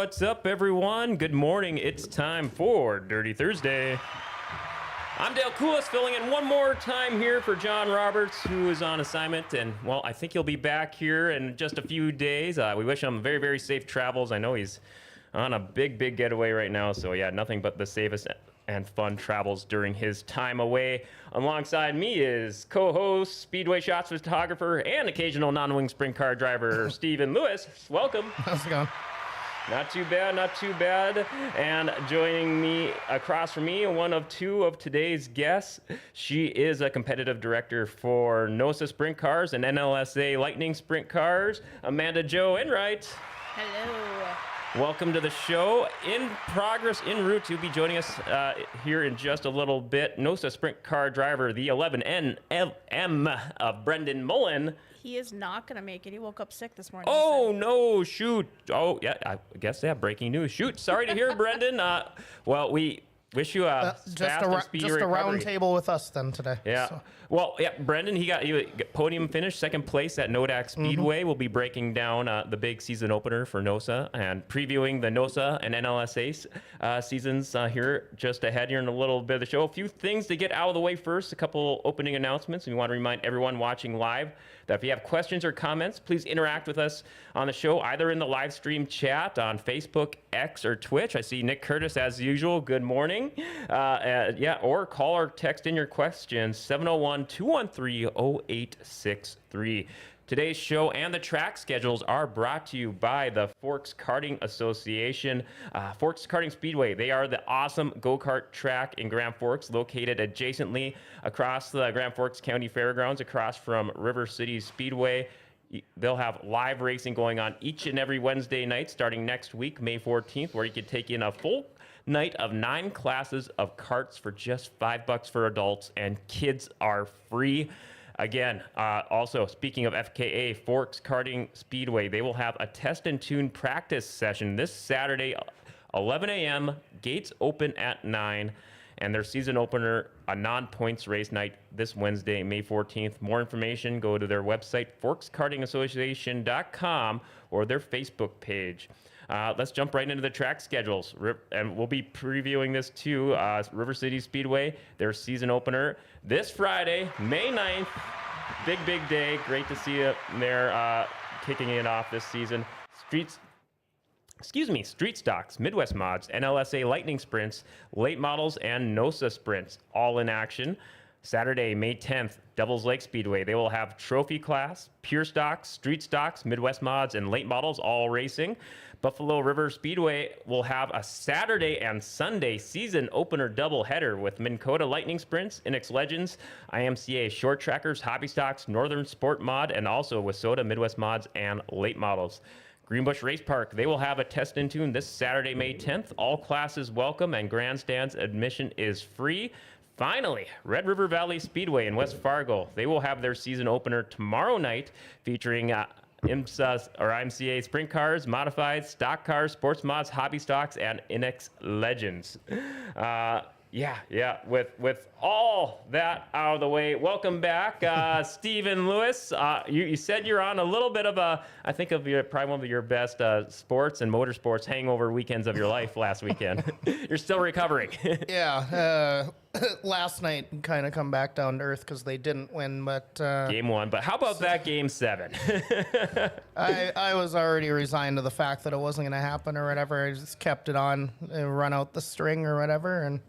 What's up, everyone? Good morning. It's time for Dirty Thursday. I'm Dale Koulis, filling in one more time here for John Roberts, who is on assignment, and, well, I think he'll be back here in just a few days. We wish him very, very safe travels. I know he's on a big, big getaway right now, so, yeah, nothing but the safest and fun travels during his time away. Alongside me is co-host, Speedway Shots photographer, and occasional non-wing sprint car driver, Stephen Lewis. Welcome. How's it going? Not too bad, not too bad. And joining me across from me, one of two of today's guests. She is a competitive director for NOSA Sprint Cars and NLSA Lightning Sprint Cars, Amanda Jo Enright. Hello. Welcome to the show. In progress, en route to be joining us here in just a little bit, NOSA Sprint Car driver, the 11NLM of Brendan Mullen. He is not going to make it. He woke up sick this morning. Oh, no, shoot. Oh, yeah, I guess, yeah, breaking news. Shoot, sorry to hear, Brendan. Well, we wish you a fast and speedy recovery. Round table with us then today. Yeah. So. Well, yeah, Brendan, he got podium finish, second place at Nodak Speedway. We'll be breaking down the big season opener for NOSA and previewing the NOSA and NLSA seasons here just ahead here in a little bit of the show. A few things to get out of the way first, a couple opening announcements. We want to remind everyone watching live that if you have questions or comments, please interact with us on the show, either in the live stream chat on Facebook, X, or Twitch. I see Nick Curtis as usual. Good morning. Or call or text in your questions, 701-213-0863. Today's show and the track schedules are brought to you by the Forks Karting Association. Forks Karting Speedway, they are the awesome go-kart track in Grand Forks, located adjacently across the Grand Forks County Fairgrounds, across from River City Speedway. They'll have live racing going on each and every Wednesday night starting next week, May 14th, where you can take in a full night of 9 classes of karts for just $5 for adults, and kids are free. Again, also, speaking of FKA, Forks Karting Speedway, they will have a test and tune practice session this Saturday, 11 a.m., gates open at 9, and their season opener, a non-points race night this Wednesday, May 14th. More information, go to their website, forkskartingassociation.com, or their Facebook page. Let's jump right into the track schedules, and we'll be previewing this too. River City Speedway, their season opener this Friday, May 9th. Big, big day. Great to see you there kicking it off this season. Street stocks, Midwest mods, NLSA Lightning Sprints, late models, and NOSA Sprints, all in action. Saturday, May 10th, Devils Lake Speedway. They will have trophy class, pure stocks, street stocks, Midwest mods, and late models all racing. Buffalo River Speedway will have a Saturday and Sunday season opener doubleheader with Minn Kota Lightning Sprints, Inex Legends, IMCA Short Trackers, Hobby Stocks, Northern Sport Mod, and also Wissota Midwest mods and late models. Greenbush Race Park, they will have a test and tune this Saturday, May 10th. All classes welcome, and grandstands admission is free. Finally, Red River Valley Speedway in West Fargo, they will have their season opener tomorrow night, featuring IMCA sprint cars, modified, stock cars, sports mods, hobby stocks, and Inex Legends. With all that out of the way, welcome back, Stephen Lewis. You said you're on a little bit of probably one of your best sports and motorsports hangover weekends of your life last weekend. You're still recovering. Yeah, last night kind of come back down to earth because they didn't win, but... Game 1, but how about that Game 7? I was already resigned to the fact that it wasn't going to happen or whatever. I just kept it on and run out the string or whatever, and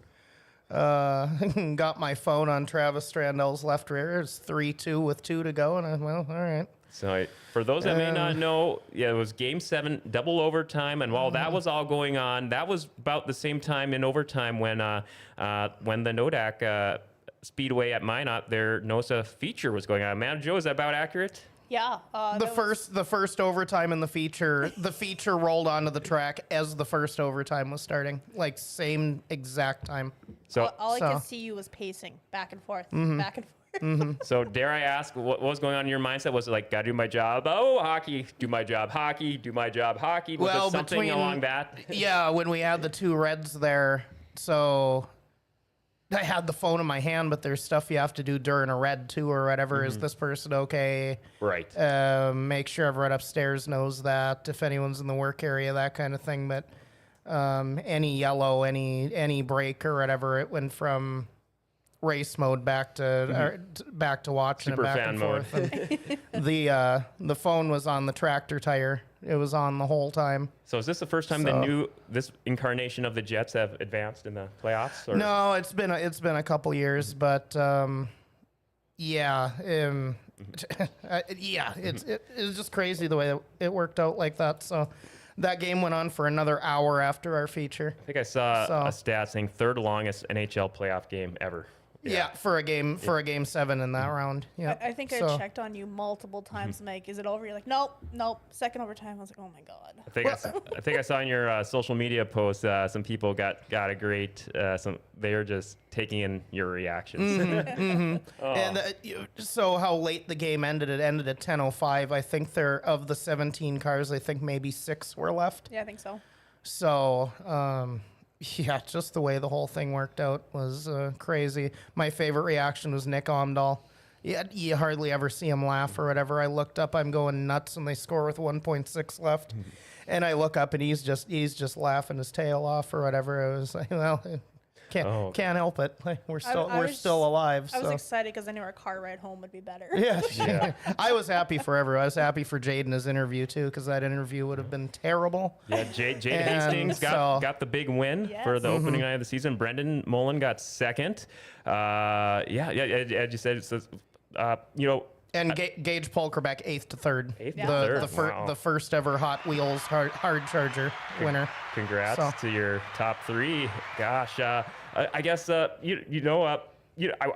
got my phone on Travis Strandel's left rear. It's 3-2 with 2 to go, and all right. So for those that may not know, it was Game 7, double overtime, and while that was all going on, that was about the same time in overtime when the Nodak Speedway at Minot, their NOSA feature was going on. Man, Joe, is that about accurate? Yeah. The first overtime in the feature rolled onto the track as the first overtime was starting, like same exact time. So all I could see you was pacing back and forth, back and forth. Mm-hmm. So dare I ask, what was going on in your mindset? Was it like, gotta do my job? Oh, hockey, do my job. Hockey, do my job. Hockey. Was it something along that? Yeah, when we had the 2 reds there, so I had the phone in my hand, but there's stuff you have to do during a red too or whatever. Is this person okay? Right. Make sure everyone upstairs knows that if anyone's in the work area, that kind of thing. But any yellow, any break or whatever, it went from race mode back to back to watching Super it back fan and mode. forth. And the phone was on the tractor tire. It was on the whole time. So is this the first time this incarnation of the Jets have advanced in the playoffs? Or? No, it's been a couple years, but yeah, yeah, it was just crazy the way it worked out like that. So that game went on for another hour after our feature. I think I saw a stat saying third longest NHL playoff game ever. Yeah, for a game 7 in that round. Yeah, I think I checked on you multiple times. Like, is it over? You're like, nope. Second overtime. I was like, oh my god. I think I saw in your social media post some people got a great. They were just taking in your reactions. Oh. And so how late the game ended? It ended at 10:05. I think of the 17 cars, I think maybe 6 were left. Yeah, I think so. So, yeah, just the way the whole thing worked out was crazy. My favorite reaction was Nick Omdahl. Yeah, you hardly ever see him laugh or whatever. I looked up, I'm going nuts, and they score with 1.6 left. And I look up, and he's just laughing his tail off or whatever. I was like, well, can't help it. Like, we're still alive. I was so. excited because I knew our car ride home would be better. Yeah. I was happy for everyone. I was happy for Jade in his interview too, because that interview would have been terrible. Yeah, Jade Hastings got the big win for the opening night of the season. Brendan Mullen got second. As you said, it's And Gage Polkerbeck 8th to 3rd. 8th to 3rd. Wow. The first ever Hot Wheels hard charger winner. Congrats to your top 3. Gosh, I guess I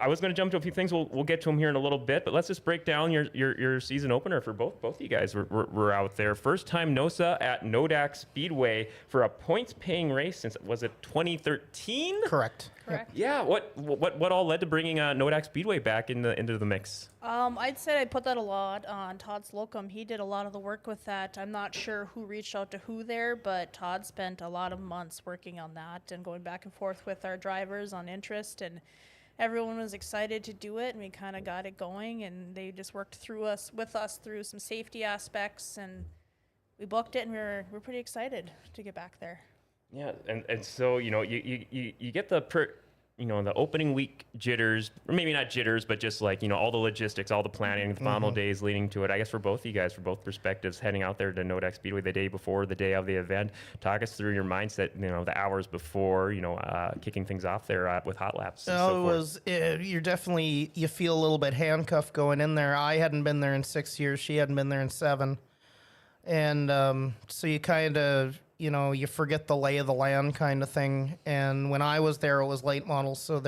was going to jump to a few things. We'll get to them here in a little bit, but let's just break down your season opener for both of you guys. We're out there. First time NOSA at Nodak Speedway for a points-paying race since, was it 2013? Correct. Yeah. What all led to bringing Nodak Speedway back into the mix? I'd say I put that a lot on Todd Slocum. He did a lot of the work with that. I'm not sure who reached out to who there, but Todd spent a lot of months working on that and going back and forth with our drivers on interest, and everyone was excited to do it, and we kind of got it going, and they just worked with us through some safety aspects, and we booked it, and we're pretty excited to get back there. Yeah, and so you get the opening week jitters, or maybe not jitters, but just like all the logistics, all the planning, the final days leading to it. I guess for both of you guys, for both perspectives, heading out there to Nodak Speedway the day before, the day of the event, talk us through your mindset. The hours before, kicking things off there with hot laps. You feel a little bit handcuffed going in there. I hadn't been there in 6 years. She hadn't been there in 7, and so you kind of. You forget the lay of the land kind of thing. And when I was there, it was late models, so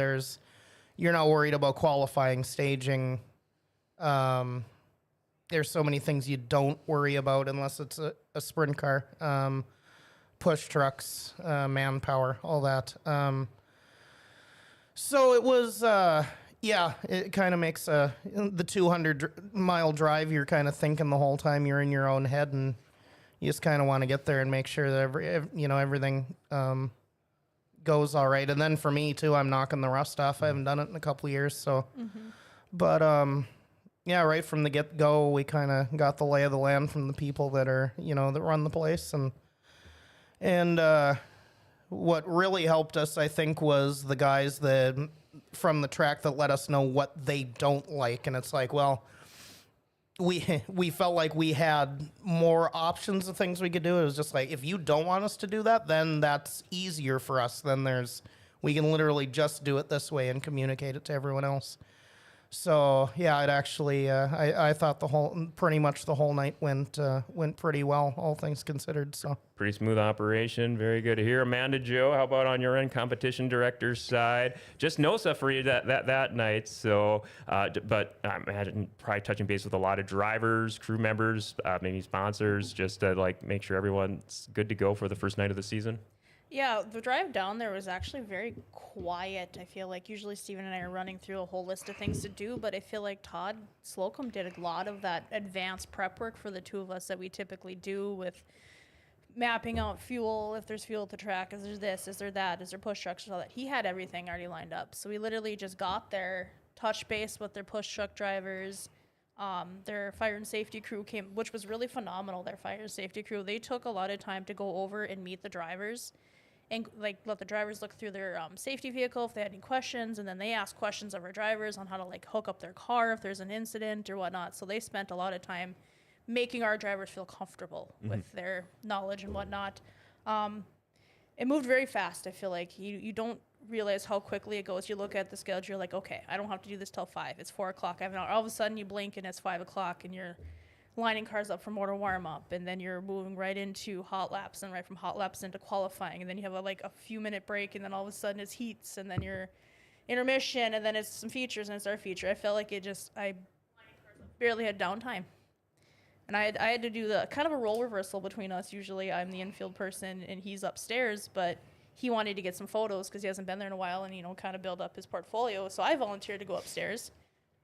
you're not worried about qualifying, staging. There's so many things you don't worry about unless it's a sprint car, push trucks, manpower, all that. So it was, it kind of makes the 200-mile drive, you're kind of thinking the whole time you're in your own head, and you just kind of want to get there and make sure that everything goes all right. And then for me too, I'm knocking the rust off. I haven't done it in a couple of years, so. But right from the get go, we kind of got the lay of the land from the people that are that run the place, and what really helped us, I think, was the guys that from the track that let us know what they don't like, and it's like, well. We felt like we had more options of things we could do. It was just like, if you don't want us to do that, then that's easier for us. Then we can literally just do it this way and communicate it to everyone else. So yeah, it actually, I thought pretty much the whole night went pretty well, all things considered. So pretty smooth operation. Very good to hear. Amanda Jo, how about on your end, competition director's side? Just NOSA for you that night. So, but I imagine probably touching base with a lot of drivers, crew members, maybe sponsors, just to make sure everyone's good to go for the first night of the season. Yeah, the drive down there was actually very quiet. I feel like usually Steven and I are running through a whole list of things to do, but I feel like Todd Slocum did a lot of that advanced prep work for the two of us that we typically do with mapping out fuel, if there's fuel at the track, is there this, is there that, is there push trucks, all that. He had everything already lined up. So we literally just got there, touched base with their push truck drivers. Their fire and safety crew came, which was really phenomenal. Their fire and safety crew, they took a lot of time to go over and meet the drivers and like let the drivers look through their safety vehicle if they had any questions, and then they asked questions of our drivers on how to like hook up their car if there's an incident or whatnot. So they spent a lot of time making our drivers feel comfortable with their knowledge and whatnot. It moved very fast. I feel like you don't realize how quickly it goes. You look at the schedule, you're like, okay, I don't have to do this till 5. It's 4 o'clock. I have an hour. All of a sudden you blink and it's 5 o'clock and you're lining cars up for motor warm up, and then you're moving right into hot laps, and right from hot laps into qualifying, and then you have a few minute break, and then all of a sudden it's heats, and then you're intermission, and then it's some features, and it's our feature. I felt like I barely had downtime. And I had to do the kind of a role reversal between us. Usually I'm the infield person and he's upstairs, but he wanted to get some photos because he hasn't been there in a while and, kind of build up his portfolio. So I volunteered to go upstairs.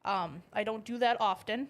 I don't do that often.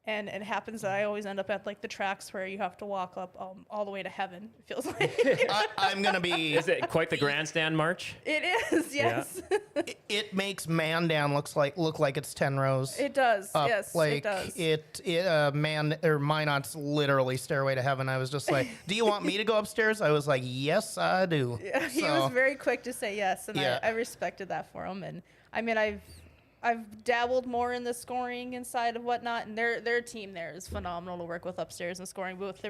And it happens that I always end up at the tracks where you have to walk up all the way to heaven. It feels like I'm gonna be. Is it quite the grandstand march? it is, yes. Yeah. It makes Mandan look like it's 10 rows. It does, up. yes, Like it does. Minot's literally Stairway to Heaven. I was just like, do you want me to go upstairs? I was like, yes, I do. Yeah, he was very quick to say yes, and Yeah. I respected that for him. And I mean, I've dabbled more in the scoring inside of whatnot, and their team there is phenomenal to work with upstairs in the scoring booth.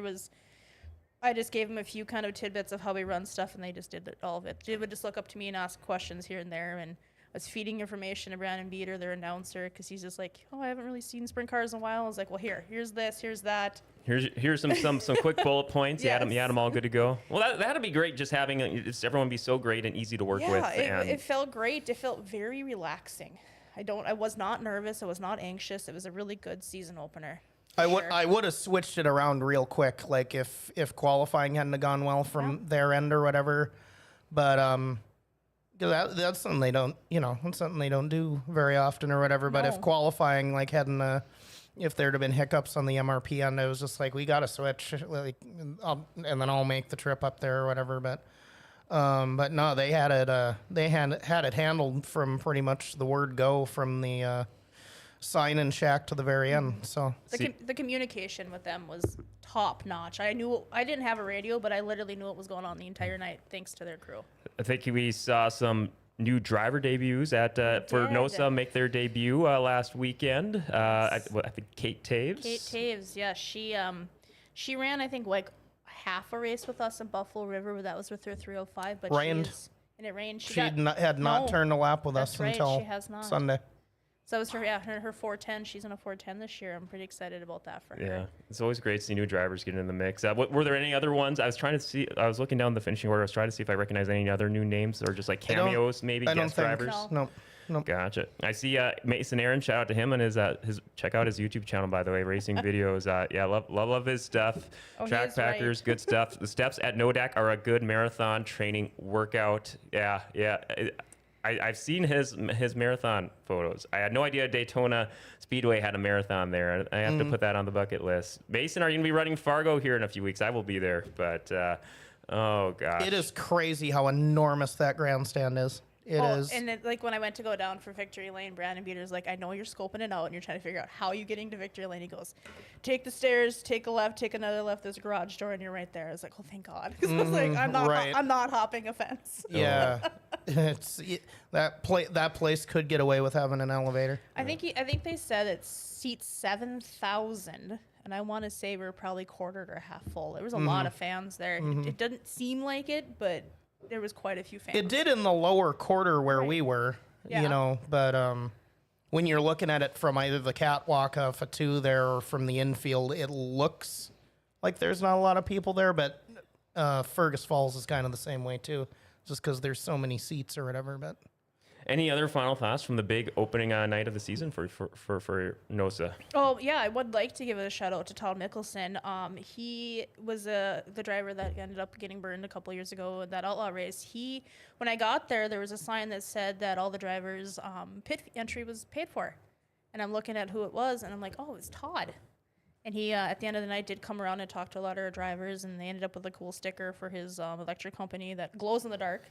I just gave them a few kind of tidbits of how we run stuff, and they just did all of it. They would just look up to me and ask questions here and there, and I was feeding information to Brandon Beater, their announcer, because he's just like, oh, I haven't really seen sprint cars in a while. I was like, well, here's this, here's that. Here's some quick bullet points. Yes. You had them all good to go. Well, that'd be great. Just having everyone be so great and easy to work with. Yeah, it felt great. It felt very relaxing. I was not nervous. I was not anxious. It was a really good season opener. I would have switched it around real quick, like if qualifying hadn't have gone well from their end or whatever. But 'cause that's something they don't, that's something they don't do very often or whatever. But if No. qualifying if there'd have been hiccups on the MRP end, I was just like, we got to switch, and then I'll make the trip up there or whatever. But no, they had it handled from pretty much the word go from the sign-in shack to the very end. So The communication with them was top notch. I didn't have a radio, but I literally knew what was going on the entire night thanks to their crew. I think we saw some new driver debuts for NOSA make their debut last weekend. I think Kate Taves. Kate Taves, yeah, she ran I think half a race with us in Buffalo River, but that was with her 305. But Rained. And it rained. she had not turned a lap with That's us right, until she has not. Sunday. So it was her 410. She's in a 410 this year. I'm pretty excited about that for her. Yeah, it's always great to see new drivers get in the mix. Were there any other ones? I was looking down the finishing order. I was trying to see if I recognize any other new names or just like cameos, maybe guest drivers. No. No. Gotcha. I see Mason Aaron. Shout out to him and his check out his YouTube channel, by the way, racing videos. Love his stuff. Oh, Track he is Packers, good stuff. The steps at NODAC are a good marathon training workout. Yeah. I've seen his marathon photos. I had no idea Daytona Speedway had a marathon there. I have to put that on the bucket list. Mason, are you going to be running Fargo here in a few weeks? I will be there, but oh gosh. It is crazy how enormous that grandstand is. It is. And then, when I went to go down for Victory Lane, Brandon Beater's like, I know you're scoping it out and you're trying to figure out how you're getting to Victory Lane. He goes, take the stairs, take a left, take another left. There's a garage door and you're right there. I was like, well, thank God. Because I was like, I'm not hopping a fence. Yeah. That place could get away with having an elevator. I think they said it seats 7,000. And I want to say we're probably quartered or half full. There was a lot of fans there. It didn't seem like it, but there was quite a few fans. It did in the lower quarter where we were, but when you're looking at it from either the catwalk off a 2 there or from the infield, it looks like there's not a lot of people there, but Fergus Falls is kind of the same way too, just because there's so many seats or whatever. But any other final thoughts from the big opening night of the season for NOSA? Oh, yeah, I would like to give a shout out to Todd Mickelson. He was the driver that ended up getting burned a couple years ago in that outlaw race. When I got there was a sign that said that all the drivers' pit entry was paid for. And I'm looking at who it was, and I'm like, oh, it's Todd. And he, at the end of the night, did come around and talk to a lot of our drivers, and they ended up with a cool sticker for his electric company that glows in the dark.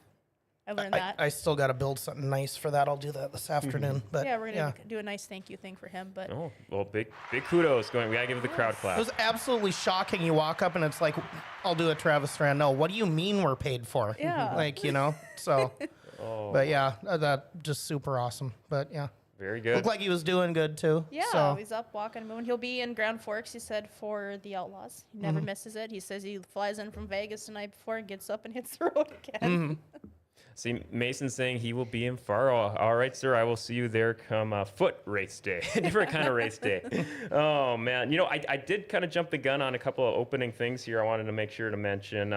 I learned that. I still got to build something nice for that. I'll do that this afternoon. But Yeah, we're going to do a nice thank you thing for him. But Oh, well, big kudos going. We got to give the crowd clap. It was absolutely shocking. You walk up and it's like, I'll do a Travis Strand. No, what do you mean we're paid for? Yeah. Like, so. Oh, But yeah, that just super awesome. But yeah. very good. Looked like he was doing good too. yeah, So. he's up walking and moving. He'll be in Grand Forks, he said, for the Outlaws. He never misses it. He says he flies in from Vegas the night before and gets up and hits the road again. See, Mason saying he will be in Faro. All right, sir, I will see you there come foot race day. Different kind of race day. Oh, man. I did kind of jump the gun on a couple of opening things here I wanted to make sure to mention.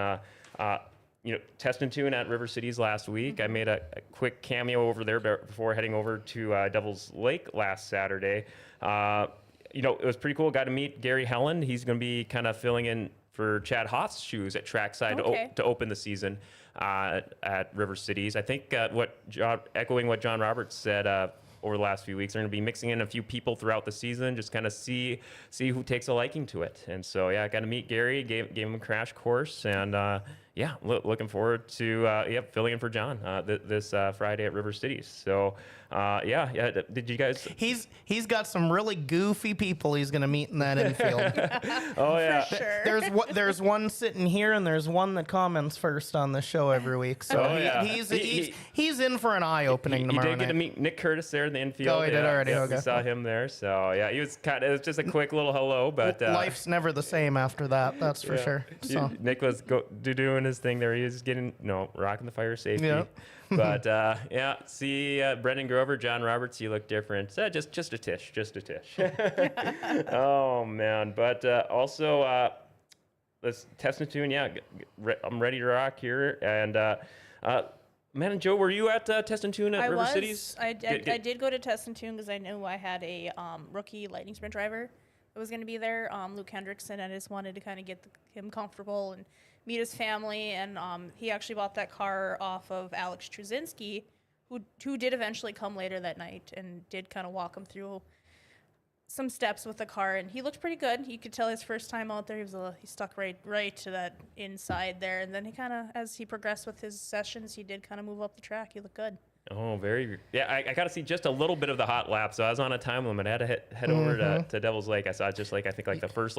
Test and Tune at River Cities last week. I made a quick cameo over there before heading over to Devil's Lake last Saturday. It was pretty cool. Got to meet Gary Helland. He's going to be kind of filling in for Chad Hoff's shoes at trackside Okay. to open the season at River Cities. I think echoing what John Roberts said over the last few weeks, they're going to be mixing in a few people throughout the season, just kind of see who takes a liking to it. And so, I got to meet Gary, gave him a crash course, and looking forward to filling in for John this Friday at River Cities. So, did you guys? He's got some really goofy people he's going to meet in that infield. Oh yeah. For sure. There's one sitting here, and there's one that comments first on the show every week. So Oh, yeah. he's in for an eye opening You tomorrow did get to night. meet Nick Curtis there in the infield. Oh, he did already, Yeah, okay. we saw him there. So it was just a quick little hello, but Life's never the same after that. That's for sure. So. Nick was doing his thing there. He was getting rocking the fire safety. Yeah. But see Brendan Grover, John Roberts, you look different. Just a tish. Oh man, but also let's test and tune. Yeah, I'm ready to rock here. And Man and Joe, were you at Test and Tune at River Cities? I did go to Test and Tune because I knew I had a rookie lightning sprint driver that was going to be there, Luke Hendrickson. I just wanted to kind of get him comfortable and meet his family. And he actually bought that car off of Alex Truzinski, who did eventually come later that night and did kind of walk him through some steps with the car, and he looked pretty good. You could tell his first time out there, he stuck right to that inside there, and then he kind of, as he progressed with his sessions, he did kind of move up the track. He looked good. Oh, very. Yeah, I got to see just a little bit of the hot lap, so I was on a time limit. I had to head over to Devil's Lake. I saw just I think the first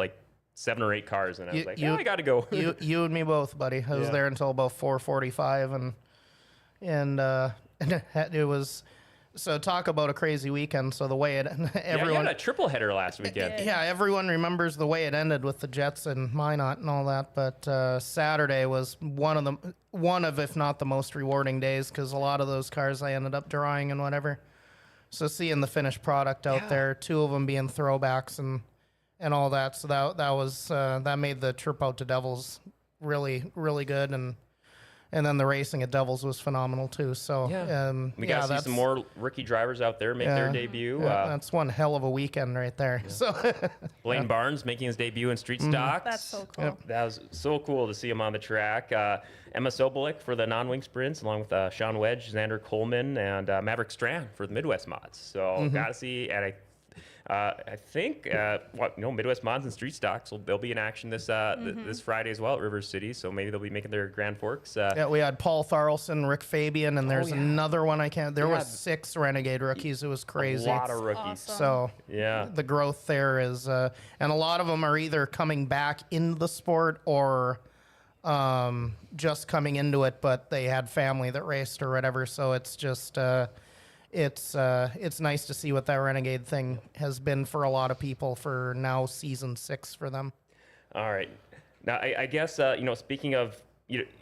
7 or 8 cars, and I was I got to go. you and me both, buddy. I was there until about 4:45, and it was. So talk about a crazy weekend. So the way everyone you had a triple header last weekend. Yeah, everyone remembers the way it ended with the Jets and Minot and all that. But Saturday was one of, if not the most rewarding days, because a lot of those cars I ended up drawing and whatever. So seeing the finished product out there, 2 of them being throwbacks and all that. So that was that made the trip out to Devils really, really good. And then the racing at Devils was phenomenal too. So we got to see some more rookie drivers out there make their debut. That's one hell of a weekend right there. So Blaine Barnes making his debut in street stocks. That's so cool. That was so cool to see him on the track. Emma Sobolik for the non-wing sprints, along with Sean Wedge, Xander Coleman, and Maverick Strand for the Midwest mods. So got to see, and I think Midwest Mods and Street Stocks they'll be in action this Friday as well at River City. So maybe they'll be making their Grand Forks. We had Paul Tharlson, Rick Fabian, and there's another one I can't. There was 6 Renegade rookies. It was crazy. A lot of rookies. Awesome. So the growth there is, and a lot of them are either coming back into the sport or just coming into it, but they had family that raced or whatever. So it's just. It's nice to see what that Renegade thing has been for a lot of people for now season 6 for them. All right. Now, I guess, speaking of,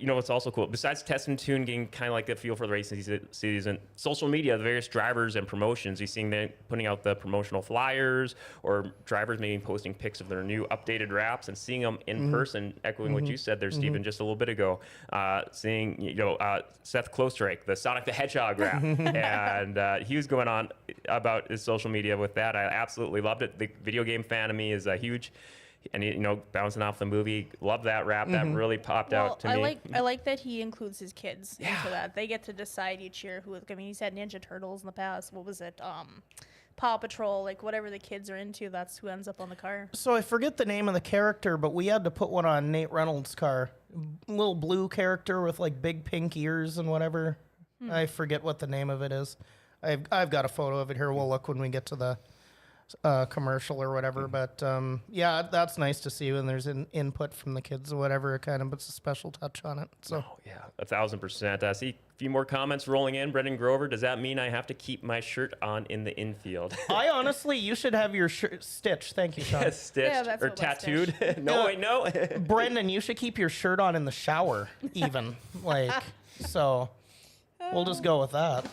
what's also cool, besides Test and Tune getting kind of the feel for the racing season, social media, the various drivers and promotions, you're seeing them putting out the promotional flyers or drivers maybe posting pics of their new updated wraps and seeing them in person, echoing what you said there, Stephen, just a little bit ago, seeing, Seth Klostrike, the Sonic the Hedgehog wrap, and he was going on about his social media with that. I absolutely loved it. The video game fan of me is huge. And bouncing off the movie, love that rap. That really popped out to me. I like that he includes his kids into that. They get to decide each year who. I mean, he's had Ninja Turtles in the past. What was it? Paw Patrol, like whatever the kids are into, that's who ends up on the car. So I forget the name of the character, but we had to put one on Nate Reynolds' car. Little blue character with like big pink ears and whatever. I forget what the name of it is. I've got a photo of it here. We'll look when we get to the commercial or whatever. But yeah, that's nice to see when there's an input from the kids or whatever. It kind of puts a special touch on it. So Oh, yeah, 1,000%. I see a few more comments rolling in. Brendan Grover, does that mean I have to keep my shirt on in the infield? I honestly, you should have your shirt stitched. Thank you, Sean. Stitched Yeah, that's or what was tattooed? stitched. No, wait, no. Brendan, you should keep your shirt on in the shower, even. Like, so we'll just go with that.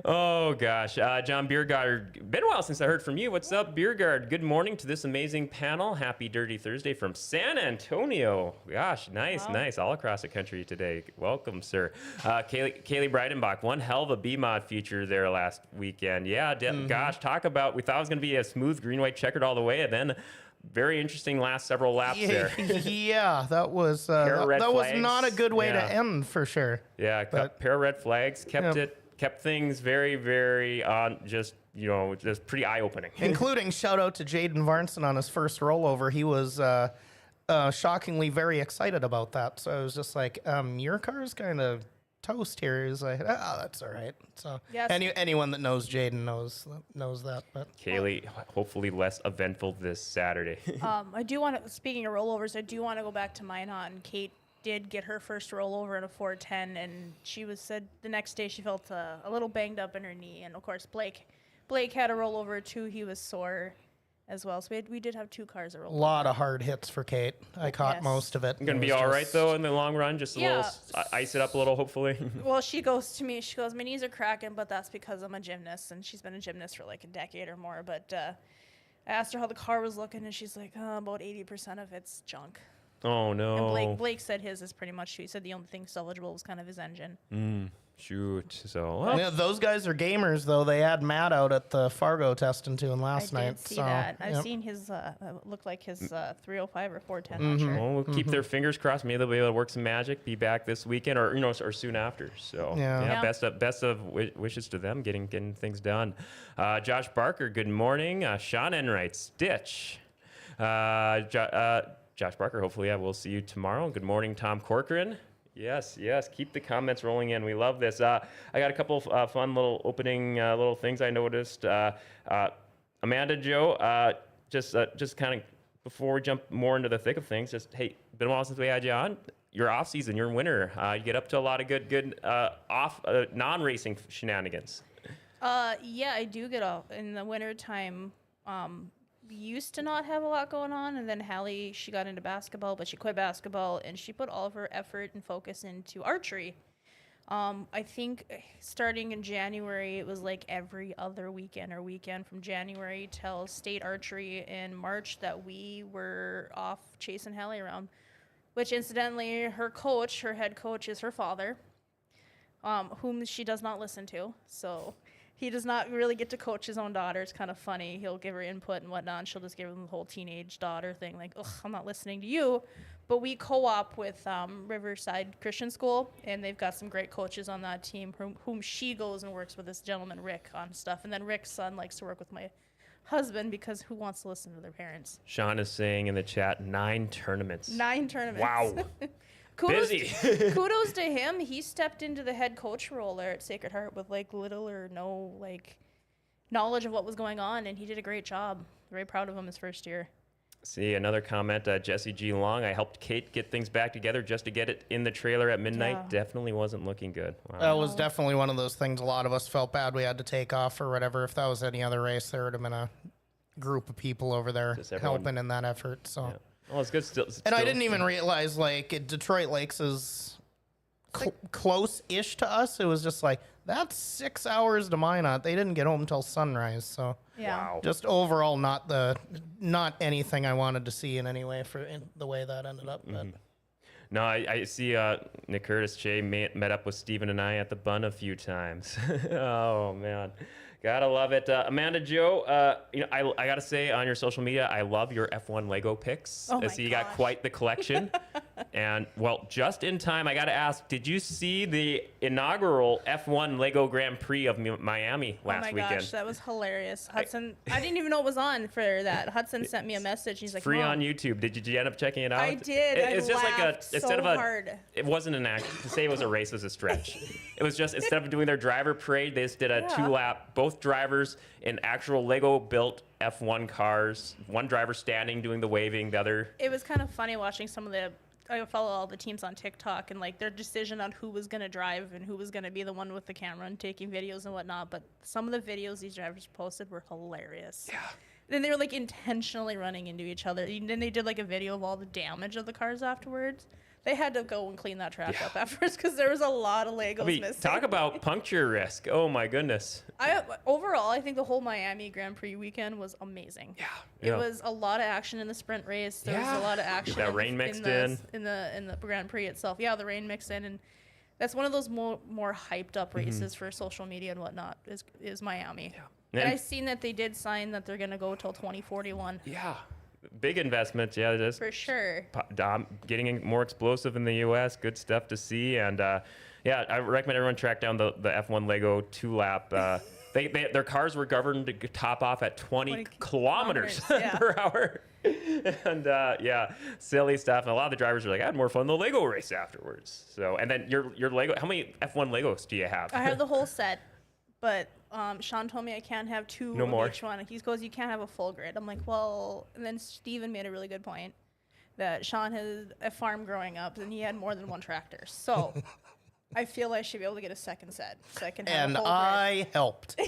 Oh, gosh. John Biergard, been a while since I heard from you. What's up, Biergard? Good morning to this amazing panel. Happy Dirty Thursday from San Antonio. Gosh, nice, nice. All across the country today. Welcome, sir. Kaylee Breidenbach, one hell of a B-Mod feature there last weekend. Yeah, gosh, talk about, we thought it was going to be a smooth green-white checkered all the way, and then very interesting last several laps there. Yeah, that was Pair of red that was flags. not a good way Yeah. to end for sure. Yeah, pair of red flags, kept things very, very on just pretty eye-opening. Including shout out to Jaden Varnson on his first rollover. He was shockingly very excited about that. So I was just like, your car's kind of toast here. He's like, that's all right. So Yes. anyone that knows Jaden knows that. But Kaylee, hopefully less eventful this Saturday. I do want to, speaking of rollovers, I do want to go back to Minot, and Kate did get her first rollover in a 410, and she said the next day she felt a little banged up in her knee. And of course, Blake had a rollover too. He was sore as well. So we did have 2 cars that rolled a lot of hard hits for Kate. I caught Yes. most of it. Going to It be was all right, just- though, in the long run? Just a Yeah. little, ice it up a little, hopefully? Well, she goes to me, she goes, my knees are cracking, but that's because I'm a gymnast, and she's been a gymnast for like a decade or more. But I asked her how the car was looking, and she's like, about 80% of it's junk. Oh, no. And Blake said his is pretty much, he said the only thing salvageable was kind of his engine. Shoot. So, well, Yeah, those guys are gamers, though. They had Matt out at the Fargo testing to him last I night. did see so, that. I've yep. seen his, looked like his 305 or 410, not sure. well, we'll keep their fingers crossed. Maybe they'll be able to work some magic, be back this weekend or or soon after. So, Yeah. best of wishes to them getting things done. Josh Barker, good morning. Sean Enright, Stitch. Josh Barker, hopefully we'll see you tomorrow. Good morning, Tom Corcoran. Yes. Keep the comments rolling in. We love this. I got a couple of fun little opening little things I noticed. Amanda Joe, just kind of before we jump more into the thick of things, just hey, been a while since we had you on. Your off season, your winter, you get up to a lot of good off non-racing shenanigans. Yeah, I do get off in the winter time. We used to not have a lot going on, and then Hallie, she got into basketball, but she quit basketball, and she put all of her effort and focus into archery. I think starting in January, it was like every other weekend from January till state archery in March that we were off chasing Hallie around, which incidentally, her head coach is her father, whom she does not listen to. So he does not really get to coach his own daughter. It's kind of funny. He'll give her input and whatnot, and she'll just give him the whole teenage daughter thing, like, ugh, I'm not listening to you. But we co-op with Riverside Christian School, and they've got some great coaches on that team, whom she goes and works with this gentleman, Rick, on stuff. And then Rick's son likes to work with my husband because who wants to listen to their parents? Sean is saying in the chat, 9 tournaments. 9 tournaments. Wow. Busy. Kudos to him. He stepped into the head coach role there at Sacred Heart with like little or no like knowledge of what was going on, and he did a great job. Very proud of him his first year. See, another comment, Jesse G. Long. I helped Kate get things back together just to get it in the trailer at midnight. Yeah. Definitely wasn't looking good. Wow. That was definitely one of those things a lot of us felt bad we had to take off or whatever. If that was any other race, there would have been a group of people over there Just everyone- helping in that effort. So, Yeah. Well, it's good still. and I didn't even realize like Detroit Lakes is close-ish to us. It was just like that's 6 hours to Minot. They didn't get home until sunrise. So Yeah. Wow. just overall, not anything I wanted to see in any way in the way that ended up. But No, I see Nick Curtis Che met up with Steven and I at the Bun a few times. Oh, man. Gotta love it. Amanda Joe, I gotta say on your social media, I love your F1 Lego pics. Oh my I see you got gosh. quite the collection. And well, just in time, I got to ask, did you see the inaugural F1 Lego Grand Prix of Miami last weekend? Oh my gosh, that was hilarious. Hudson, I didn't even know it was on for that. Hudson sent me a message. He's like, free Mom. on YouTube. Did you end up checking it out? I did. It's just like a instead of a hard. It wasn't an act. To say it was a race was a stretch. It was just instead of doing their driver parade, they just did a 2-lap. Both drivers in actual Lego built F1 cars. One driver standing doing the waving, the other. It was kind of funny watching some of the. I follow all the teams on TikTok and like their decision on who was going to drive and who was going to be the one with the camera and taking videos and whatnot. But some of the videos these drivers posted were hilarious. Yeah. Then they were like intentionally running into each other. And then they did like a video of all the damage of the cars afterwards. They had to go and clean that track up afterwards because there was a lot of Legos missing. Talk about puncture risk. Oh my goodness. Overall, I think the whole Miami Grand Prix weekend was amazing. Yeah. It was a lot of action in the sprint race. There was a lot of action. That rain mixed in the Grand Prix itself. Yeah, the rain mixed in, and that's one of those more hyped up races for social media and whatnot. Is Miami. Yeah. And I seen that they did sign that they're gonna go till 2041. Yeah. Big investments, just for sure. Getting more explosive in the U.S. Good stuff to see, and I recommend everyone track down the F1 Lego 2-lap. Their cars were governed to top off at 20 kilometers per hour, and silly stuff. And a lot of the drivers were like, "I had more fun in the Lego race afterwards." So, and then your Lego. How many F1 Legos do you have? I have the whole set, but. Sean told me I can't have two of each one. He goes, you can't have a full grid. I'm like, well, and then Steven made a really good point that Sean had a farm growing up and he had more than one tractor. So I feel I should be able to get a second set so I can have a whole grid. Helped.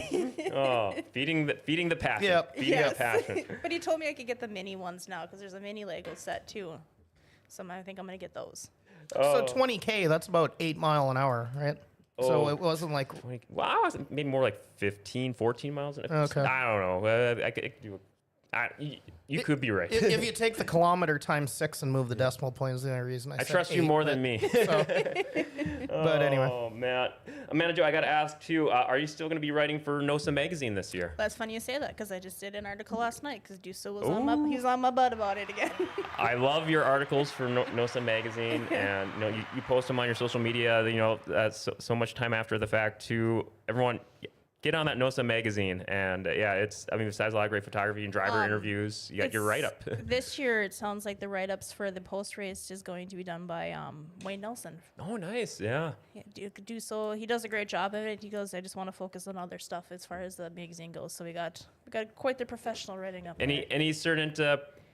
Feeding the passion. Yep. Feeding the passion. But he told me I could get the mini ones now because there's a mini Lego set too. So I think I'm going to get those. So 20K, that's about 8 mile an hour, right? So it wasn't like... Wow, it was maybe more like 15, 14 miles an hour. Okay. I don't know. I could do you could be right. If you take the kilometer times 6 and move the decimal point is the only reason I said trust 8, you more than me. So. But anyway. Oh, Matt. Amanda Jo, I got to ask too, are you still going to be writing for NOSA Magazine this year? That's funny you say that because I just did an article last night because Dusa was he's on my butt about it again. I love your articles for NOSA Magazine, and you post them on your social media. So much time after the fact to everyone. Get on that NOSA Magazine, and besides a lot of great photography and driver interviews, you got your write-up. This year, it sounds like the write-ups for the post-race is going to be done by Wayne Nelson. Oh, nice, yeah. So he does a great job of it. He goes, I just want to focus on other stuff as far as the magazine goes. So we got quite the professional writing up. Any certain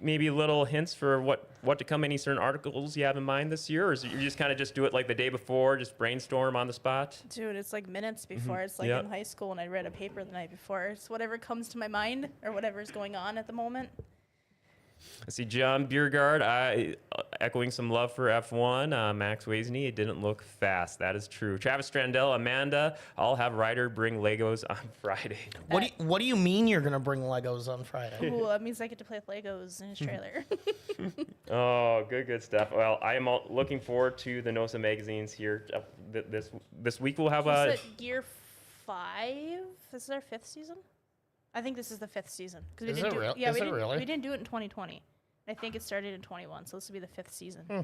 maybe little hints for what to come? Any certain articles you have in mind this year, or is it, you just kind of just do it like the day before, just brainstorm on the spot? Dude, it's like minutes before. It's like in high school when I read a paper the night before. It's whatever comes to my mind or whatever's going on at the moment. I see John Biergard echoing some love for F1. Max Wasney, it didn't look fast. That is true. Travis Strandell, Amanda, I'll have Ryder bring Legos on Friday. What do you mean you're going to bring Legos on Friday? Ooh, that means I get to play with Legos in his trailer. Oh, good stuff. Well, I am looking forward to the NOSA magazines here. This week we'll have a... Gear 5? This is our 5th season? I think this is the 5th season. Is it really? We didn't do it in 2020. I think it started in 21, so this will be the 5th season.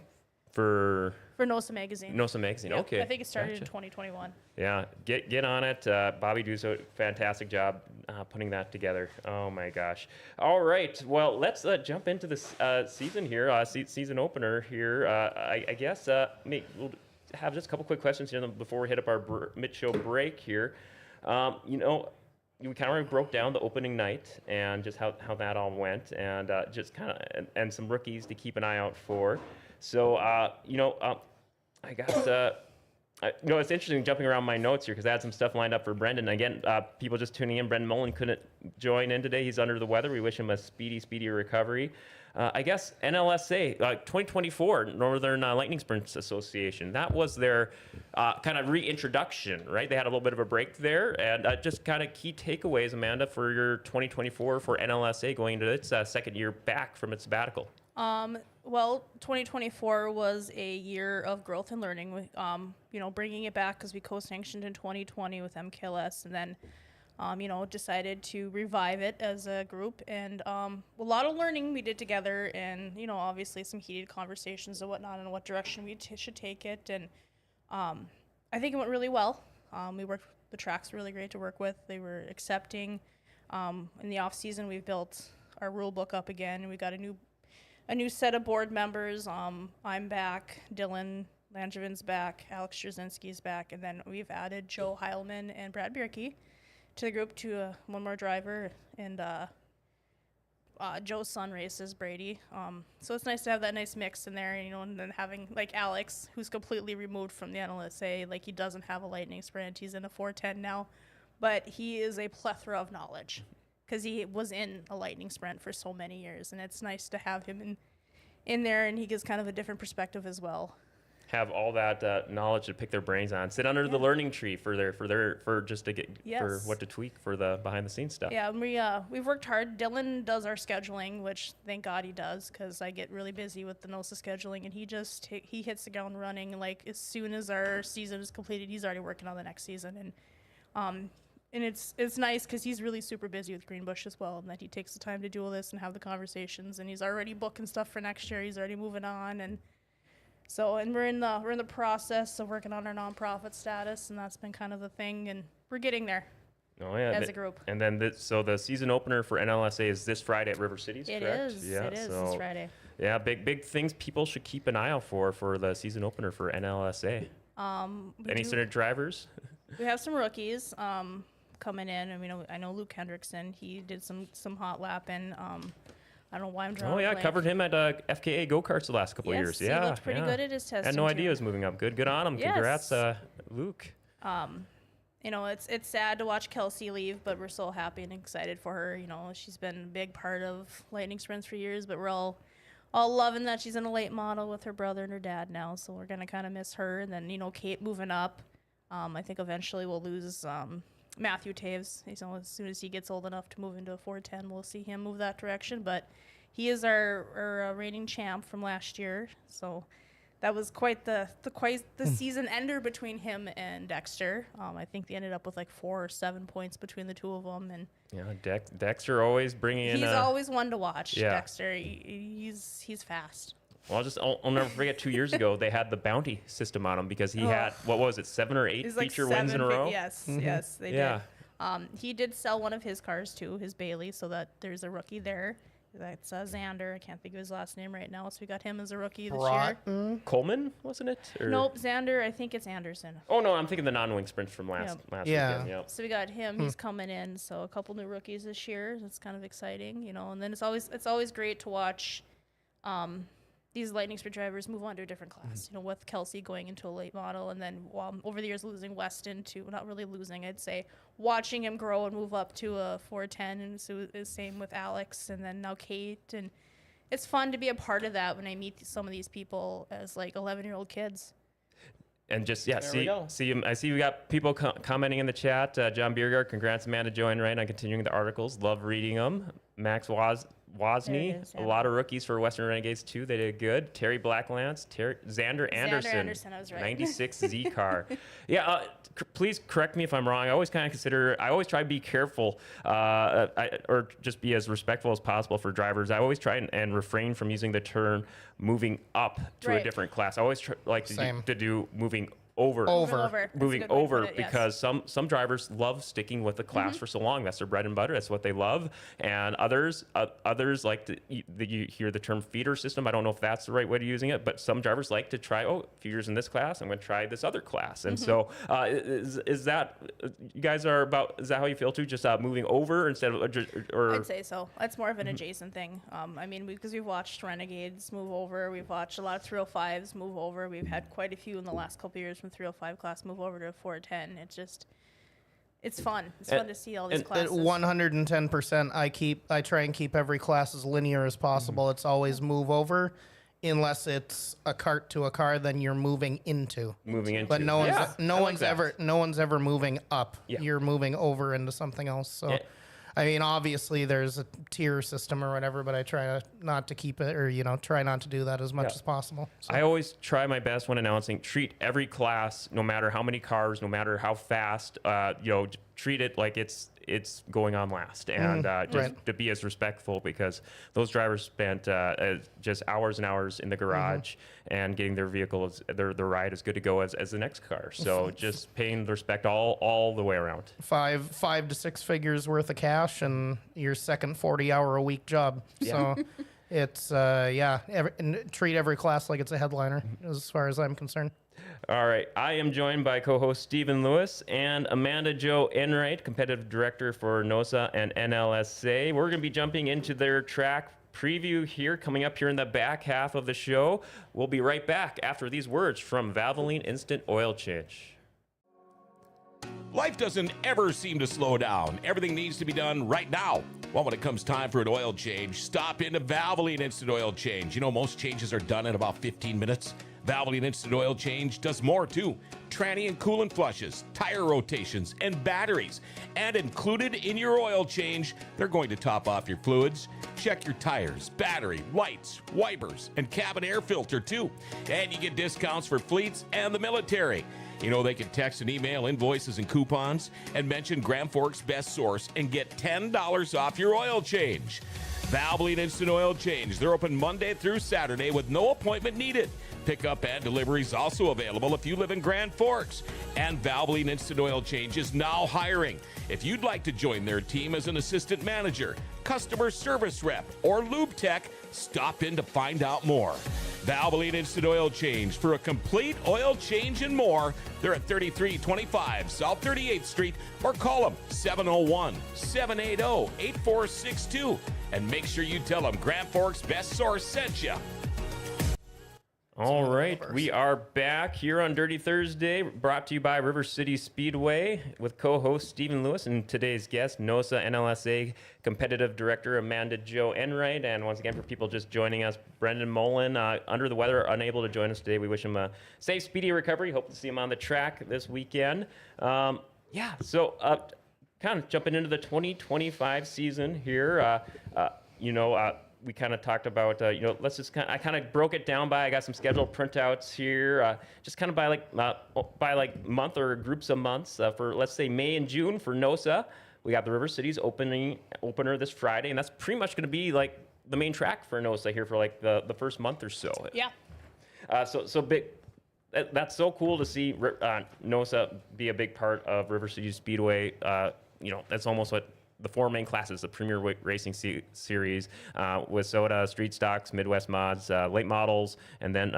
For NOSA Magazine. NOSA Magazine, yeah, okay. I think it started in 2021. Yeah, get on it. Bobby Duso, fantastic job putting that together. Oh my gosh. All right, well, let's jump into this season here, season opener here. I guess we'll have just a couple quick questions here before we hit up our mid-show break here. We kind of broke down the opening night and just how that all went, and just kind of and some rookies to keep an eye out for. So I got it's interesting jumping around my notes here because I had some stuff lined up for Brendan. Again, people just tuning in. Brendan Mullen couldn't join in today. He's under the weather. We wish him a speedy recovery. I guess NLSA 2024 Northern Lightning Sprints Association. That was their kind of reintroduction, right? They had a little bit of a break there, and just kind of key takeaways, Amanda, for your 2024 for NLSA going into its second year back from its sabbatical. Well, 2024 was a year of growth and learning. Bringing it back because we co-sanctioned in 2020 with MKLS, and then decided to revive it as a group, and a lot of learning we did together, and obviously some heated conversations and whatnot on what direction we should take it, and I think it went really well. The tracks were really great to work with. They were accepting. In the off season, we've built our rule book up again, and we got a new set of board members. I'm back, Dylan Langevin's back, Alex Straczynski's back, and then we've added Joe Heilman and Brad Bierke to the group, to one more driver, and Joe's son races, Brady. So it's nice to have that nice mix in there, and then having like Alex, who's completely removed from the NLSA, like he doesn't have a lightning sprint. He's in a 410 now, but he is a plethora of knowledge because he was in a lightning sprint for so many years, and it's nice to have him in there, and he gives kind of a different perspective as well. Have all that knowledge to pick their brains on. Sit under the learning tree for just to get for what to tweak for the behind the scenes stuff. Yeah, and we've worked hard. Dylan does our scheduling, which thank God he does, because I get really busy with the NOSA scheduling, and he hits the ground running. Like as soon as our season is completed, he's already working on the next season, and it's nice because he's really super busy with Greenbush as well, and that he takes the time to do all this and have the conversations, and he's already booking stuff for next year. He's already moving on, and we're in the process of working on our nonprofit status, and that's been kind of the thing, and we're getting there. Oh yeah, as a group. And then so the season opener for NLSA is this Friday at River Cities, correct? It is this Friday. Yeah, big things people should keep an eye out for the season opener for NLSA. Any sort of drivers? We have some rookies coming in. I mean, I know Luke Hendrickson. He did some hot lapping. I don't know why I'm drawing. Oh yeah, a blank. covered him at FKA go-karts the last couple of years. Yeah, he looked pretty good at his testing. Had no too. idea he was moving up. Good on him. Yes. Congrats, Luke. It's sad to watch Kelsey leave, but we're so happy and excited for her. She's been a big part of lightning sprints for years, but we're all loving that she's in a late model with her brother and her dad now. So we're gonna kind of miss her. And then Kate moving up. I think eventually we'll lose Matthew Taves. As soon as he gets old enough to move into a 410, we'll see him move that direction. But he is our reigning champ from last year, so that was quite the season ender between him and Dexter. I think they ended up with like 4 or 7 points between the two of them, and yeah, Dexter always bringing in. He's always one to watch. Yeah. Dexter, he's fast. Well, I'll never forget 2 years ago they had the bounty system on him because he had, what was it, 7 or 8 feature wins in a row? Yes, they did. He did sell one of his cars too, his Bailey, so that there's a rookie there. That's Xander. I can't think of his last name right now, so we got him as a rookie this year. Coleman, wasn't it? Or? Nope, Xander. I think it's Anderson. Oh no, I'm thinking the non-wing sprint from last weekend. Yep. So we got him. He's coming in. So a couple new rookies this year. That's kind of exciting, And then it's always great to watch these lightning sprint drivers move on to a different class. With Kelsey going into a late model, and then over the years losing Weston to, not really losing, I'd say, watching him grow and move up to a 410, and so the same with Alex, and then now Kate, and it's fun to be a part of that when I meet some of these people as like 11-year-old kids. And just I see we got people commenting in the chat. John Biergard, congrats Amanda, Joe, Enright on continuing the articles. Love reading them. Max Wozni, a lot of rookies for Western Renegades too. They did good. Terry Blacklance, Xander Anderson, I was right. 96 Z car. Please correct me if I'm wrong. I always kind of I always try to be careful, or just be as respectful as possible for drivers. I always try and refrain from using the term moving up to a different class. I always like to do moving moving over because some drivers love sticking with the class for so long. That's their bread and butter. That's what they love. And others like you hear the term feeder system. I don't know if that's the right way to using it, but some drivers like to try, few years in this class, I'm going to try this other class. And so is that you guys is that how you feel too? Just moving over instead of or I'd say so. It's more of an adjacent thing. Because we've watched Renegades move over. We've watched a lot of 305s move over. We've had quite a few in the last couple of years from 305 class move over to a 410. It's fun. It's fun to see all these classes. 110%. I try and keep every class as linear as possible. It's always move over, unless it's a cart to a car, then you're moving into. But no one's ever moving up. Yeah. You're moving over into something else. So. Obviously there's a tier system or whatever, but I try not to keep it, or try not to do that as much as possible. So. I always try my best when announcing, treat every class, no matter how many cars, no matter how fast, treat it like it's it's going on last, and just to be as respectful, because those drivers spent just hours and hours in the garage and getting their vehicle, their ride as good to go as the next car. So just paying the respect all the way around. 5 to 6 figures worth of cash and your second 40-hour-a-week job. So it's and treat every class like it's a headliner, as far as I'm concerned. All right, I am joined by co-host Stephen Lewis and Amanda Jo Enright, competitive director for NOSA and NLSA. We're going to be jumping into their track preview here, coming up here in the back half of the show. We'll be right back after these words from Valvoline Instant Oil Change. Life doesn't ever seem to slow down. Everything needs to be done right now. Well, when it comes time for an oil change, stop into Valvoline Instant Oil Change. You know, most changes are done in about 15 minutes. Valvoline Instant Oil Change does more too. Tranny and coolant flushes, tire rotations, and batteries. And included in your oil change, they're going to top off your fluids, check your tires, battery, lights, wipers, and cabin air filter too. And you get discounts for fleets and the military. You know, they can text and email invoices and coupons and mention Grand Forks Best Source and get $10 off your oil change. Valvoline Instant Oil Change. They're open Monday through Saturday with no appointment needed. Pickup and delivery is also available if you live in Grand Forks. And Valvoline Instant Oil Change is now hiring. If you'd like to join their team as an assistant manager, customer service rep, or lube tech, stop in to find out more. Valvoline Instant Oil Change for a complete oil change and more. They're at 3325 South 38th Street, or call them 701-780-8462. And make sure you tell them Grand Forks Best Source sent you. All right, we are back here on Dirty Thursday, brought to you by River City Speedway with co-host Stephen Lewis and today's guest, NOSA NLSA competitive director Amanda Jo Enright. And once again, for people just joining us, Brendan Mullen, under the weather, unable to join us today. We wish him a safe, speedy recovery. Hope to see him on the track this weekend. So kind of jumping into the 2025 season here, we kind of talked about, let's just I kind of broke it down I got some scheduled printouts here, just kind of by month or groups of months for, let's say, May and June for NOSA. We got the River Cities opener this Friday, and that's pretty much going to be like the main track for NOSA here for like the first month or so. Yeah. So big. That's so cool to see NOSA be a big part of River City Speedway. That's almost what the four main classes, the Premier Racing Series, with Soda, Street Stocks, Midwest Mods, Late Models, and then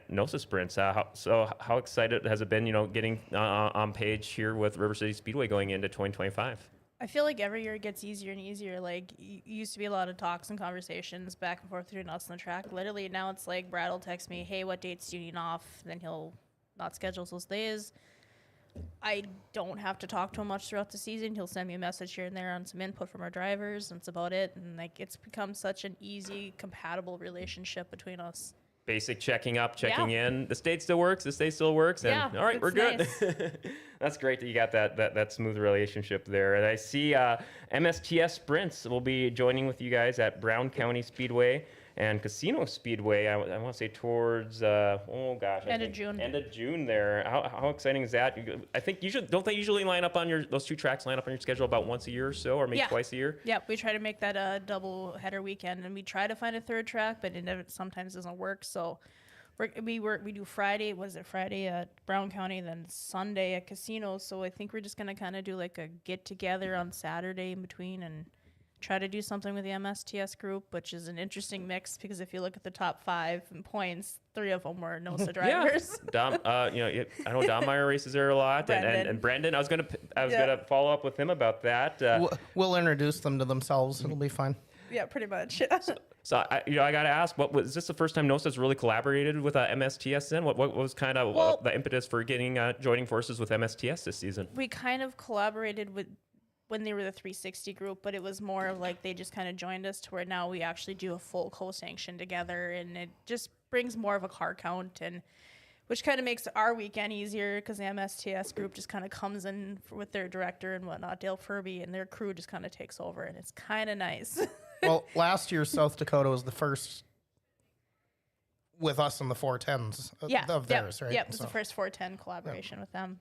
NOSA Sprints. How excited has it been, getting on page here with River City Speedway going into 2025? I feel like every year it gets easier and easier. Like, used to be a lot of talks and conversations back and forth between us and the track. Literally, now it's like Brad will text me, hey, what dates do you need off? Then he'll not schedule those days. I don't have to talk to him much throughout the season. He'll send me a message here and there on some input from our drivers, and that's about it. And it's become such an easy, compatible relationship between us. Basic checking up, checking in. The state still works. The state still works. And all right, we're good. Nice. That's great that you got that smooth relationship there. And I see MSTS Sprints will be joining with you guys at Brown County Speedway and Casino Speedway. I want to say towards end of June. End of June there. How exciting is that? I think don't they usually line up on those two tracks line up on your schedule about once a year or so, or maybe twice a year? Yeah, we try to make that a double header weekend, and we try to find a third track, but it sometimes doesn't work. So we do Friday. Was it Friday at Brown County, then Sunday at Casino? So I think we're just gonna kind of do like a get together on Saturday in between and try to do something with the MSTS group, which is an interesting mix because if you look at the top 5 in points, 3 of them were NOSA drivers. Dom, I know Dom Meyer races there a lot, and Brandon. I was gonna follow up with him about that. We'll introduce them to themselves. It'll be fine. Yeah, pretty much. So I got to ask, is this the first time NOSA's really collaborated with MSTS? Then what was kind of the impetus for getting joining forces with MSTS this season? We kind of collaborated when they were the 360 group, but it was more of like they just kind of joined us to where now we actually do a full co-sanction together, and it just brings more of a car count, and which kind of makes our weekend easier because the MSTS group just kind of comes in with their director and whatnot, Dale Furby, and their crew just kind of takes over, and it's kind of nice. Well, last year South Dakota was the first with us in the 410s of theirs, right? Yeah, it was the first 410 collaboration with them.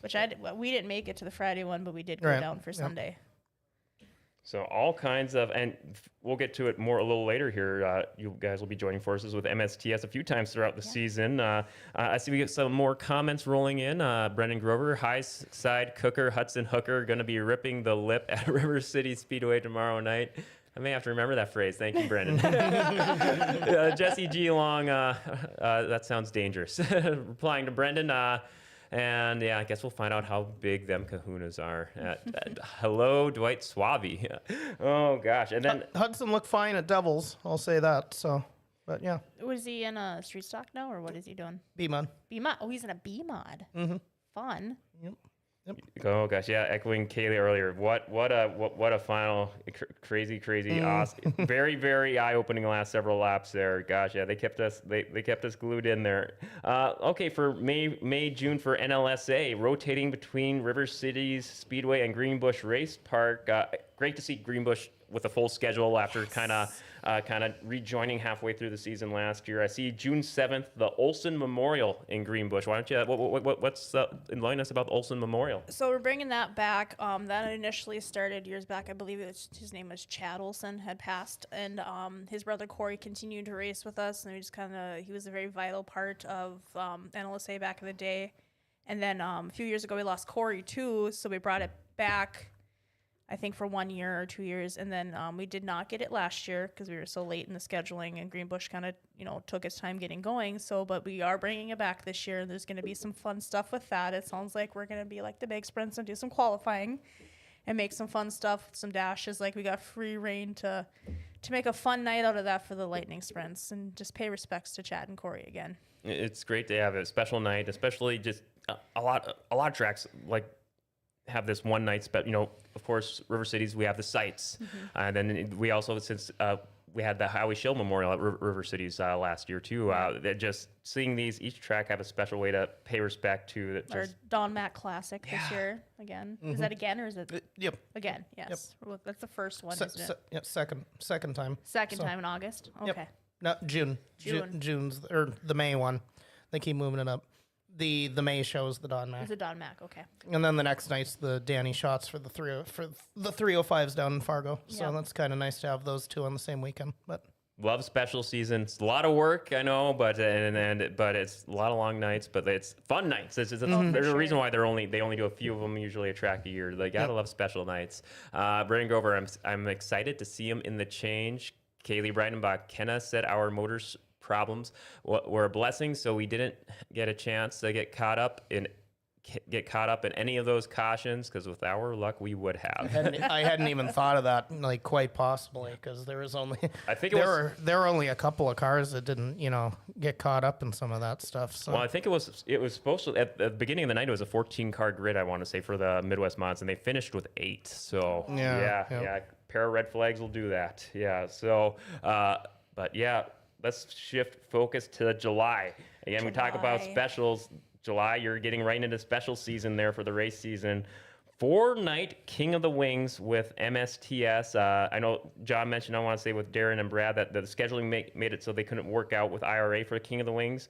Which we didn't make it to the Friday one, but we did go Right. down for Yep. Sunday. So all kinds of, and we'll get to it more a little later here. You guys will be joining forces with MSTS a few times throughout the season. I see we get some more comments rolling in. Brendan Grover, High Side Cooker, Hudson Hooker, going to be ripping the lip at River City Speedway tomorrow night. I may have to remember that phrase. Thank you, Brendan. Jesse G. Long, that sounds dangerous. Replying to Brendan, and yeah, I guess we'll find out how big them kahunas are. Hello, Dwight Swaby. Oh, gosh. And then Hudson looked fine at doubles. I'll say that. So, but yeah, Was he in a street stock now, or what is he doing? B-Mod. B mod. Oh, he's in a B mod. Fun. oh gosh, yeah, echoing Kaylee earlier. What a final crazy awesome, very eye-opening last several laps there. Gosh, yeah, they kept us glued in there. Okay, for May June for NLSA, rotating between River Cities Speedway and Greenbush Race Park. Great to see Greenbush with a full schedule after kind of rejoining halfway through the season last year. I see June 7th, the Olson Memorial in Greenbush. Why don't you, what's enlighten us about the Olson Memorial? So we're bringing that back. That initially started years back. I believe his name was Chad Olson, had passed, and his brother Corey continued to race with us, and he was a very vital part of NLSA back in the day. And then a few years ago we lost Corey too, so we brought it back, I think, for 1 year or 2 years, and then we did not get it last year because we were so late in the scheduling, and Greenbush kind of, took its time getting going. So, but we are bringing it back this year, and there's going to be some fun stuff with that. It sounds like we're going to be like the big sprints and do some qualifying and make some fun stuff, some dashes. Like, we got free reign to make a fun night out of that for the lightning sprints, and just pay respects to Chad and Corey again. It's great to have a special night, especially just a lot of tracks like have this one night of course, River Cities, we have the sites. And then we also, since we had the Howie Schill Memorial at River Cities last year too, just seeing each track have a special way to pay respect to Our Don Mac Classic this year again. Is that again, or is it Yep. again? Yes. Well, that's the first one, Se- isn't se- it? yep, second time. Second so- time in August. Yep. Okay. No, June. June. June's or the May one. They keep moving it up. The May shows the Don Mac. It's a Don Mac. Okay. And then the next night's the Danny shots for the 305s down in Fargo. So Yep. that's kind of nice to have those two on the same weekend. But love special seasons. A lot of work, I know, but it's a lot of long nights, but it's fun nights. There's a reason why they only do a few of them, usually a track a year. They gotta love special nights. Brendan Grover, I'm excited to see him in the change. Kaylee Breidenbach, Kenna said our motors problems were a blessing, so we didn't get a chance to get caught up in any of those cautions, because with our luck we would have. I hadn't even thought of that, like, quite possibly, because there was only there were only a couple of cars that didn't get caught up in some of that stuff. So Well, I think it was supposed to, at the beginning of the night, it was a 14-car grid, I want to say, for the Midwest Mods, and they finished with 8. So yeah, pair of red flags will do that. Yeah. So, but yeah, let's shift focus to July. Again, we talk about specials. July, you're getting right into special season there for the race season. 4-night King of the Wings with MSTS. I know John mentioned, I want to say with Darren and Brad, that the scheduling made it so they couldn't work out with IRA for the King of the Wings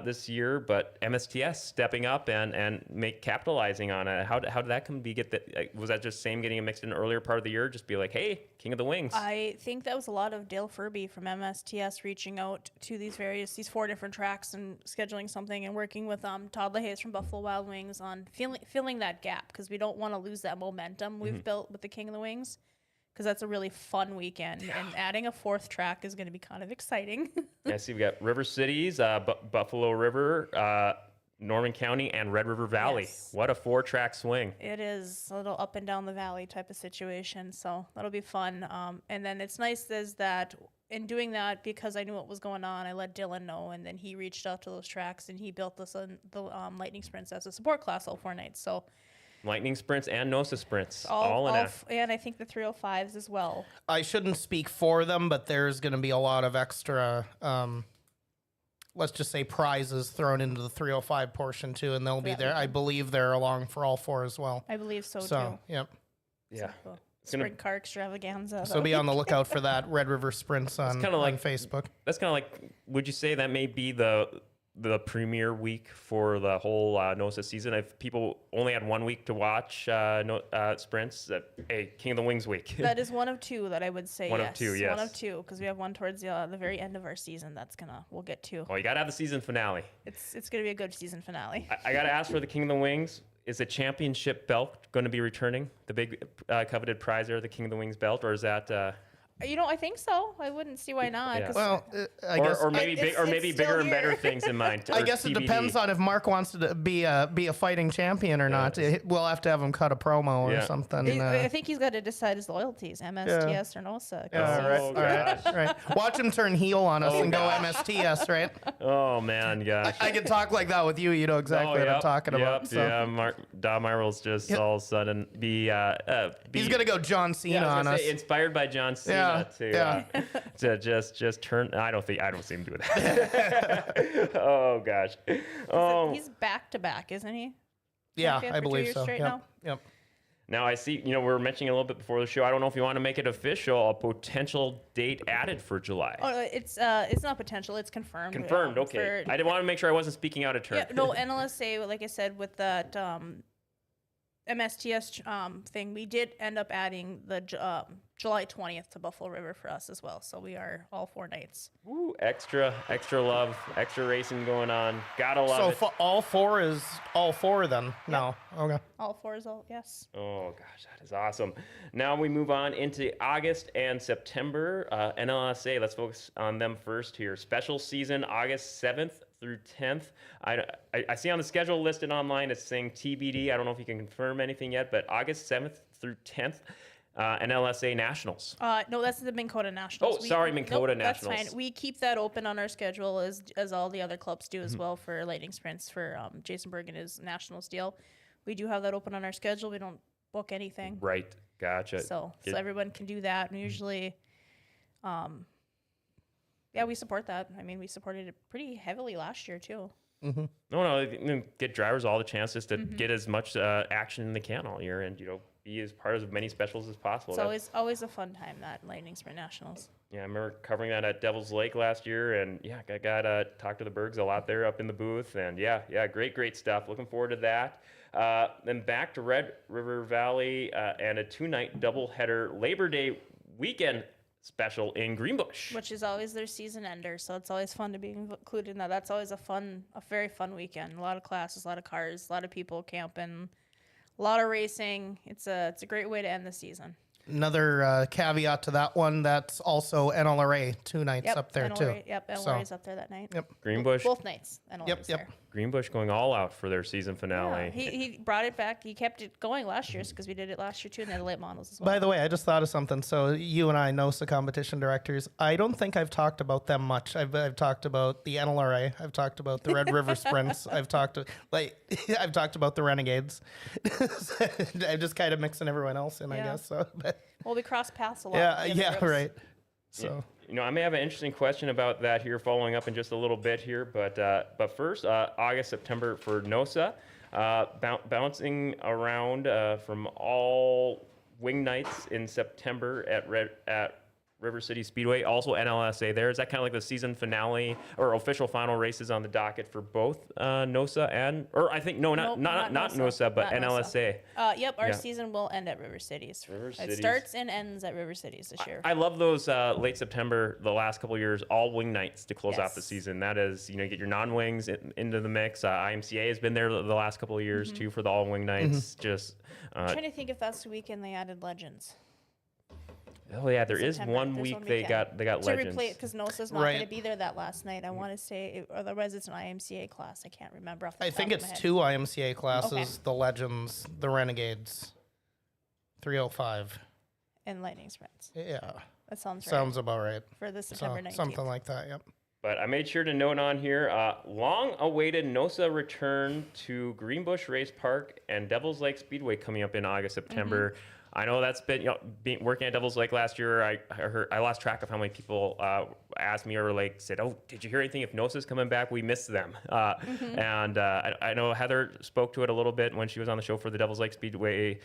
this year, but MSTS stepping up and capitalizing on it. How did that come to was that just same getting it mixed in earlier part of the year? Just be like, hey, King of the Wings. I think that was a lot of Dale Furby from MSTS reaching out to these 4 different tracks and scheduling something, and working with Todd LaHaye from Buffalo Wild Wings on filling that gap, because we don't want to lose that momentum we've built with the King of the Wings, because that's a really fun weekend, and adding a 4th track is going to be kind of exciting. Yeah, see, we got River Cities, Buffalo River, Norman County, and Red River Valley. Yes. What a 4-track swing. It is a little up and down the valley type of situation, so that'll be fun. And then it's nice is that in doing that, because I knew what was going on, I let Dylan know, and then he reached out to those tracks, and he built the Lightning Sprints as a support class all 4 nights. So Lightning sprints and NOSA sprints, all in a... and I think the 305s as well. I shouldn't speak for them, but there's going to be a lot of extra, let's just say, prizes thrown into the 305 portion too, and they'll be there. I believe they're along for all 4 as well. I believe so too. So, yep. Yeah. Sprint car extravaganza. So be on the lookout for that Red River Sprints on kinda like Facebook. That's kind of like, would you say that may be the the premier week for the whole NOSA season. If people only had 1 week to watch sprints, hey, King of the Wings week. That is one of two that I would say. One yes. of two, yes. One of two, because we have one towards the very end of our season. We'll get to. Well, you got to have the season finale. It's gonna be a good season finale. I got to ask for the King of the Wings. Is the championship belt going to be returning? The big coveted prize there, the King of the Wings belt, or is that? I think so. I wouldn't see why not. Yeah. 'Cause Well, I guess Or maybe It's- it's maybe still bigger and here. better things in mind. I or guess it TBD. depends on if Mark wants to be a fighting champion or not. We'll have to have him cut a promo or Yeah. something. I think he's got to decide his loyalties, MSTS or NOSA. 'cause Yeah, Oh, right, all right, gosh. right. Watch him turn heel on us and go MSTS, right? Oh man, gosh. I can talk like that with you. You know exactly what I'm talking about. So. Yeah, Don Myrtle's just all of a sudden be He's gonna go John Cena yeah, I was on gonna us. say, inspired by John Cena Yeah, to just turn. I don't see him do that. Oh gosh. Oh, He's back to back, isn't he? Yeah, Champion I for 2 believe years so. straight Yep. now? Yep. now I see. We were mentioning a little bit before the show. I don't know if you want to make it official. A potential date added for July. Oh, it's not potential. It's confirmed. Confirmed. Okay. I didn't want to make sure I wasn't speaking out of turn. Yeah, no, NLSA, like I said, with that MSTS thing, we did end up adding the July 20th to Buffalo River for us as well. So we are all 4 nights. Ooh, extra love, extra racing going on. Gotta love it. So all four is all four then? No. Okay. All 4 is all, yes. Oh gosh, that is awesome. Now we move on into August and September. NLSA, let's focus on them first here. Special season, August 7th through 10th. I see on the schedule listed online, it's saying TBD. I don't know if you can confirm anything yet, but August 7th through 10th, NLSA Nationals. No, that's the Minn Kota Nationals. Oh, sorry, Minn Kota Nationals. That's fine. We keep that open on our schedule as all the other clubs do as Mm-hmm. well for Lightning Sprints for Jason Berg and his Nationals deal. We do have that open on our schedule. We don't book anything. Right, gotcha. So Did- everyone can do that. And usually, yeah, we support that. I mean, we supported it pretty heavily last year too. No, get drivers all the chances to get as much action they can all year, and be as part of as many specials as possible. It's always a fun time, that Lightning Sprint Nationals. Yeah, I remember covering that at Devil's Lake last year, and yeah, I got to talk to the Bergs a lot there up in the booth, and yeah, great stuff. Looking forward to that. Then back to Red River Valley and a 2-night doubleheader Labor Day weekend special in Greenbush. Which is always their season ender, so it's always fun to be included in that. That's always a very fun weekend. A lot of classes, a lot of cars, a lot of people camping, a lot of racing. It's a great way to end the season. Another caveat to that one, that's also NLRA 2 nights up there too. Yep, So- NLRA's up there that night. Yep. Greenbush, Both nights. NLRA's Yep. there. Greenbush going all out for their season Yeah, finale. he brought it back. He kept it going last year because we did it last year too, and they had the late models as well. By the way, I just thought of something. So you and I, NOSA competition directors, I don't think I've talked about them much. I've talked about the NLRA. I've talked about the Red River Sprints. I've talked about the Renegades. I'm just kind of mixing everyone else in, I Yeah. guess. So, but Well, we cross paths a lot. yeah, with the yeah, other groups. right. So. I may have an interesting question about that here, following up in just a little bit here. But first, August, September for NOSA, bouncing around from all wing nights in September at River City Speedway. Also NLSA there. Is that kind of like the season finale or official final races on the docket for both NOSA or I think not NOSA, but Not NLSA. Yep, our Yeah. season will end at River Cities. River It Cities. starts and ends at River Cities this year. I love those late September, the last couple of years, all wing nights to close off the Yes. season. That is, you get your non-wings into the mix. IMCA has been there the last couple of years too for the all wing nights. Just, I'm trying to think if that's the weekend they added Legends. oh yeah, there is September. one There's week one they weekend. got To legends. replay it because NOSA's not Right. going to be there that last night. I want to say, otherwise it's an IMCA class. I can't remember off the I top think of it's my head. 2 IMCA classes, Okay. the Legends, the Renegades, 305. And Lightning Sprints. Yeah, That sounds right. sounds about right. For the So, September 19th. something like that, yep. But I made sure to note on here, long-awaited NOSA return to Greenbush Race Park and Devil's Lake Speedway coming up in August, September. I know that's been, working at Devil's Lake last year, I lost track of how many people asked me or said, oh, did you hear anything? If NOSA's coming back, we missed them. And I know Heather spoke to it a little bit when she was on the show for the Devil's Lake Speedway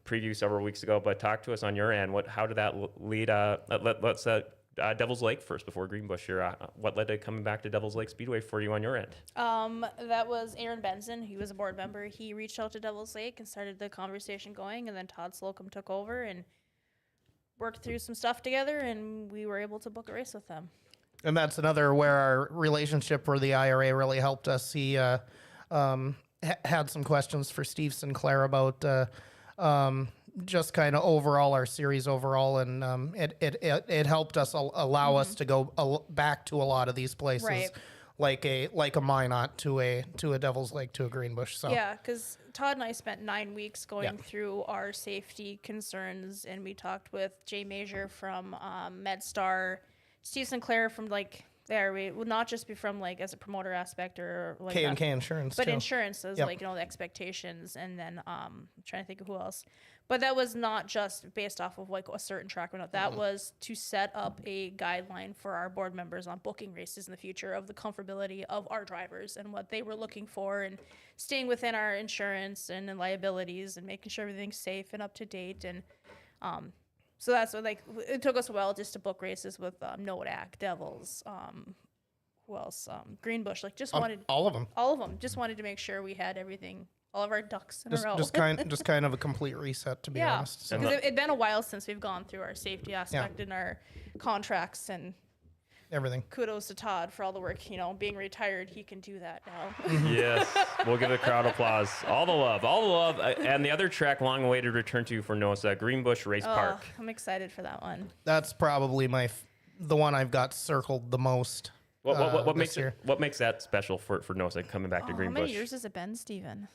preview several weeks ago, but talk to us on your end. How did that lead? Let's Devil's Lake first before Greenbush here. What led to coming back to Devil's Lake Speedway for you on your end? That was Aaron Benson. He was a board member. He reached out to Devil's Lake and started the conversation going, and then Todd Slocum took over and worked through some stuff together, and we were able to book a race with them. And that's another where our relationship where the IRA really helped us. He had some questions for Steve Sinclair about just kind of overall our series overall, and it helped us allow us to go back to a lot of these places, Right. like a Minot to a Devil's Lake to a Greenbush. So Yeah, because Todd and I spent 9 weeks going Yeah. through our safety concerns, and we talked with Jay Major from MedStar, Steve Sinclair from it would not just be from as a promoter aspect or like that, K&K Insurance, but too. insurance is Yep. the expectations, and then I'm trying to think of who else. But that was not just based off of a certain track or not. That was to set up a guideline for our board members on booking races in the future of the comfortability of our drivers and what they were looking for, and staying within our insurance and liabilities and making sure everything's safe and up to date. And so that's what it took us a while just to book races with Nodak, Devils, who else? Greenbush. Just wanted all of them. all of them. Just wanted to make sure we had everything, all of our ducks in a row. Just kind of a complete reset, to be yeah, honest. So. because it'd been a while since we've gone through our safety aspect and our contracts, and Everything. kudos to Todd for all the work. Being retired, he can do that now. Yes, we'll give the crowd applause. All the love, and the other track long awaited return to for NOSA, Greenbush Race Park. I'm excited for that one. That's probably the one I've got circled the most. What this year. What makes that special for NOSA coming back to How Greenbush? many years has it been, Steven?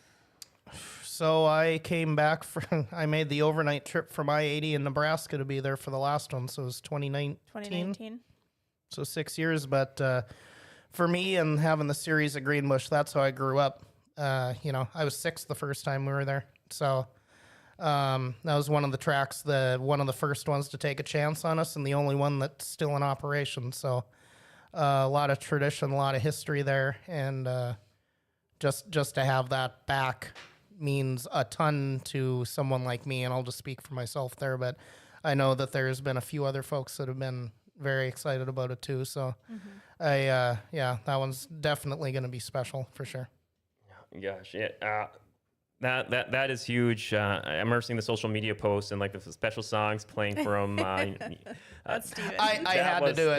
So I came back I made the overnight trip from I-80 in Nebraska to be there for the last one. So it was 2019. 2019. So 6 years. But for me and having the series at Greenbush, that's how I grew up. I was 6 the first time we were there. So that was one of the tracks, one of the first ones to take a chance on us, and the only one that's still in operation. So a lot of tradition, a lot of history there. And just to have that back means a ton to someone like me, and I'll just speak for myself there, but I know that there's been a few other folks that have been very excited about it too. So that one's definitely going to be special for sure. Gosh, yeah. That is huge. I'm seeing the social media posts and the special songs playing from. That's Steven. I had to do it.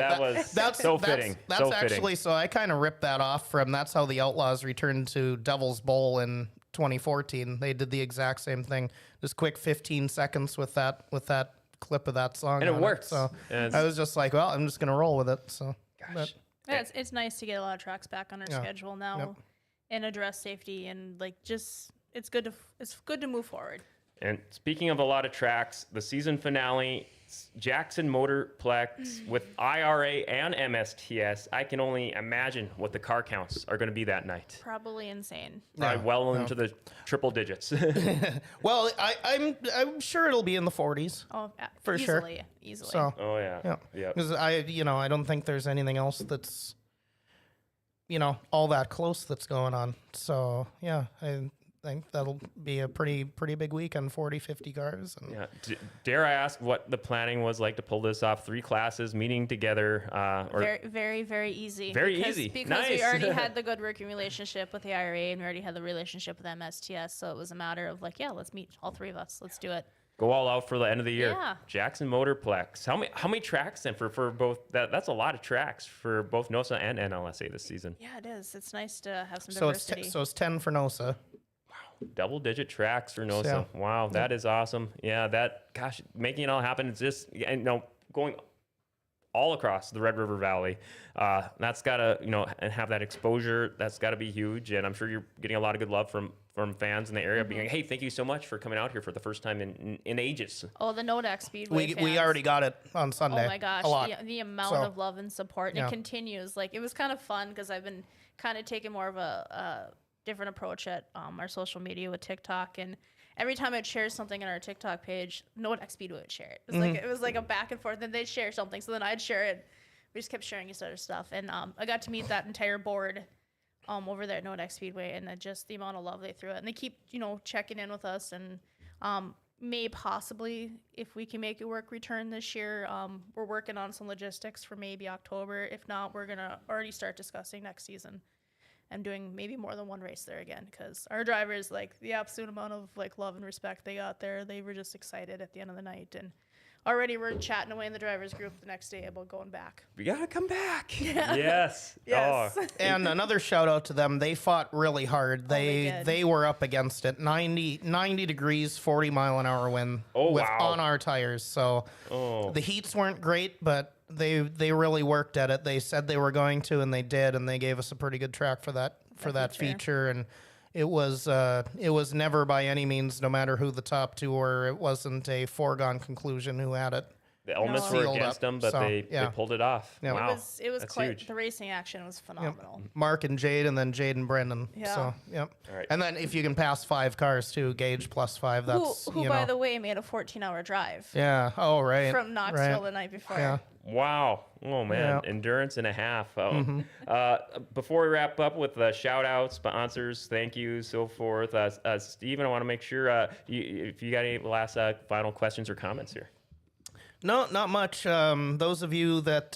That's so fitting. That's so actually fitting. so I kind of ripped that off from. That's how the Outlaws returned to Devil's Bowl in 2014. They did the exact same thing. Just quick 15 seconds with that clip of that song, and it on works. So And I was just like, well, I'm just gonna roll with it. So, Gosh. Yeah, it's nice to get a lot of tracks back on our Yeah. schedule now, Yep. and address safety, and it's good to move forward. And speaking of a lot of tracks, the season finale, Jackson Motorplex with IRA and MSTS. I can only imagine what the car counts are going to be that night. Probably insane. Probably well into the triple digits. well, I'm sure it'll be in the 40s. Oh, For sure. Easily. So. Oh yeah. Yeah, Yeah. because I don't think there's anything else that's, all that close that's going on. So yeah, I think that'll be a pretty big weekend, 40, 50 cars. And Yeah. Dare I ask what the planning was like to pull this off? 3 classes meeting together, or Very, very, very easy. Very easy. Because Nice. we already had the good working relationship with the IRA, and we already had the relationship with MSTS. So it was a matter of let's meet, all 3 of us. Let's do it. go all out for the end of the year. Yeah. Jackson Motorplex. How many tracks then for both? That's a lot of tracks for both NOSA and NLSA this season. Yeah, it is. It's nice to have some so diversity. it's 10 for NOSA. Double-digit tracks for NOSA. Yeah. Wow, that is awesome. Yeah, making it all happen. It's just going all across the Red River Valley. That's gotta and have that exposure. That's gotta be huge. And I'm sure you're getting a lot of good love from fans in the area, being like, "Hey, thank you so much for coming out here for the first time in ages." Oh, the Nodak Speedway We already got it on Sunday. Oh my gosh, a lot. the amount So, of love and support, and yeah. it continues. It was kind of fun because I've been kind of taking more of a different approach at our social media with TikTok, and every time I'd share something on our TikTok page, Nodak Speedway would share it. It was like a back and forth, and they'd share something, so then I'd share it. We just kept sharing each other's stuff, and I got to meet that entire board over there at Nodak Speedway, and just the amount of love they threw it, and they keep checking in with us and may possibly, if we can make it work, return this year. We're working on some logistics for maybe October. If not, we're going to already start discussing next season and doing maybe more than one race there again, because our drivers, like, the absolute amount of like love and respect they got there, they were just excited at the end of the night. And already we're chatting away in the drivers group the next day about going back. We gotta come back. Yes. Yes. Oh. And another shout out to them. They fought really hard. did. They were up against it. 90 degrees, 40-mile-an-hour wind wow. on our tires. So the heats weren't great, but they really worked at it. They said they were going to, and they did, and they gave us a pretty good track for that feature. And it was never by any means, no matter who the top two were, it wasn't a foregone conclusion who had it. The elements were Sealed against up, them, but so, they pulled it off. Yeah. Wow. It was That's quite, huge. the racing action was phenomenal. Mark and Jade, and then Jade and Brendan. Yeah. So, yep. All right. And then if you can pass 5 cars too, Gage plus 5. That's Who by the way, made a 14-hour drive yeah. Oh right. from Knoxville the night before. Yeah. Wow. Oh, man. Yeah. Endurance and a half. Oh. Before we wrap up with shout outs, sponsors, thank you, so forth, Steven, I want to make sure if you got any last final questions or comments here. No, not much. Those of you that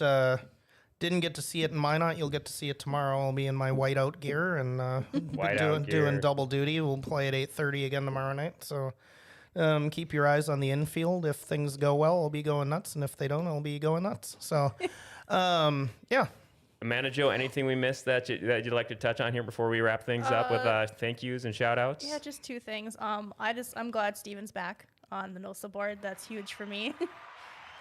didn't get to see it in Minot, you'll get to see it tomorrow. I'll be in my whiteout gear and Whiteout gear. doing double duty. We'll play at 8:30 again tomorrow night. So keep your eyes on the infield. If things go well, I'll be going nuts, and if they don't, I'll be going nuts. So, yeah. Amanda, Joe, anything we missed that you'd like to touch on here before we wrap things up with thank yous and shout outs? Yeah, just 2 things. I'm glad Steven's back on the NOSA board. That's huge for me.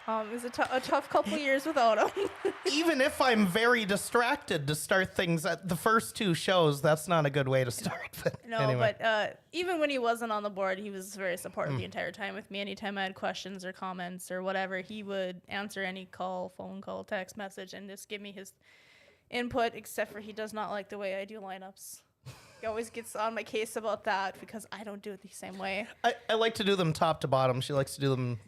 It was a tough couple years without him. Even if I'm very distracted to start things at the first 2 shows, that's not a good way to start. But No, anyway. but even when he wasn't on the board, he was very supportive the entire time with me. Anytime I had questions or comments or whatever, he would answer any call, phone call, text message, and just give me his input, except for he does not like the way I do lineups. He always gets on my case about that because I don't do it the same way. I like to do them top to bottom. She likes to do them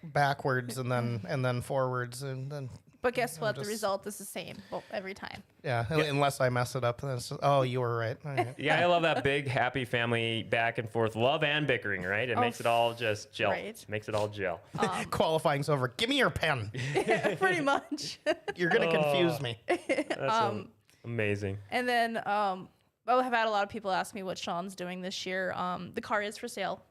backwards and then forwards and then But guess what? The result is the same every time. yeah. Unless I mess it up, then it's just, oh, you were right. All right. Yeah, I love that big, happy family back and forth, love and bickering, right? It makes it all just gel. Right. Makes it all gel. Qualifying's over. Give me your pen. Pretty much. You're gonna confuse me. That's amazing. And then I have had a lot of people ask me what Sean's doing this year. The car is for sale.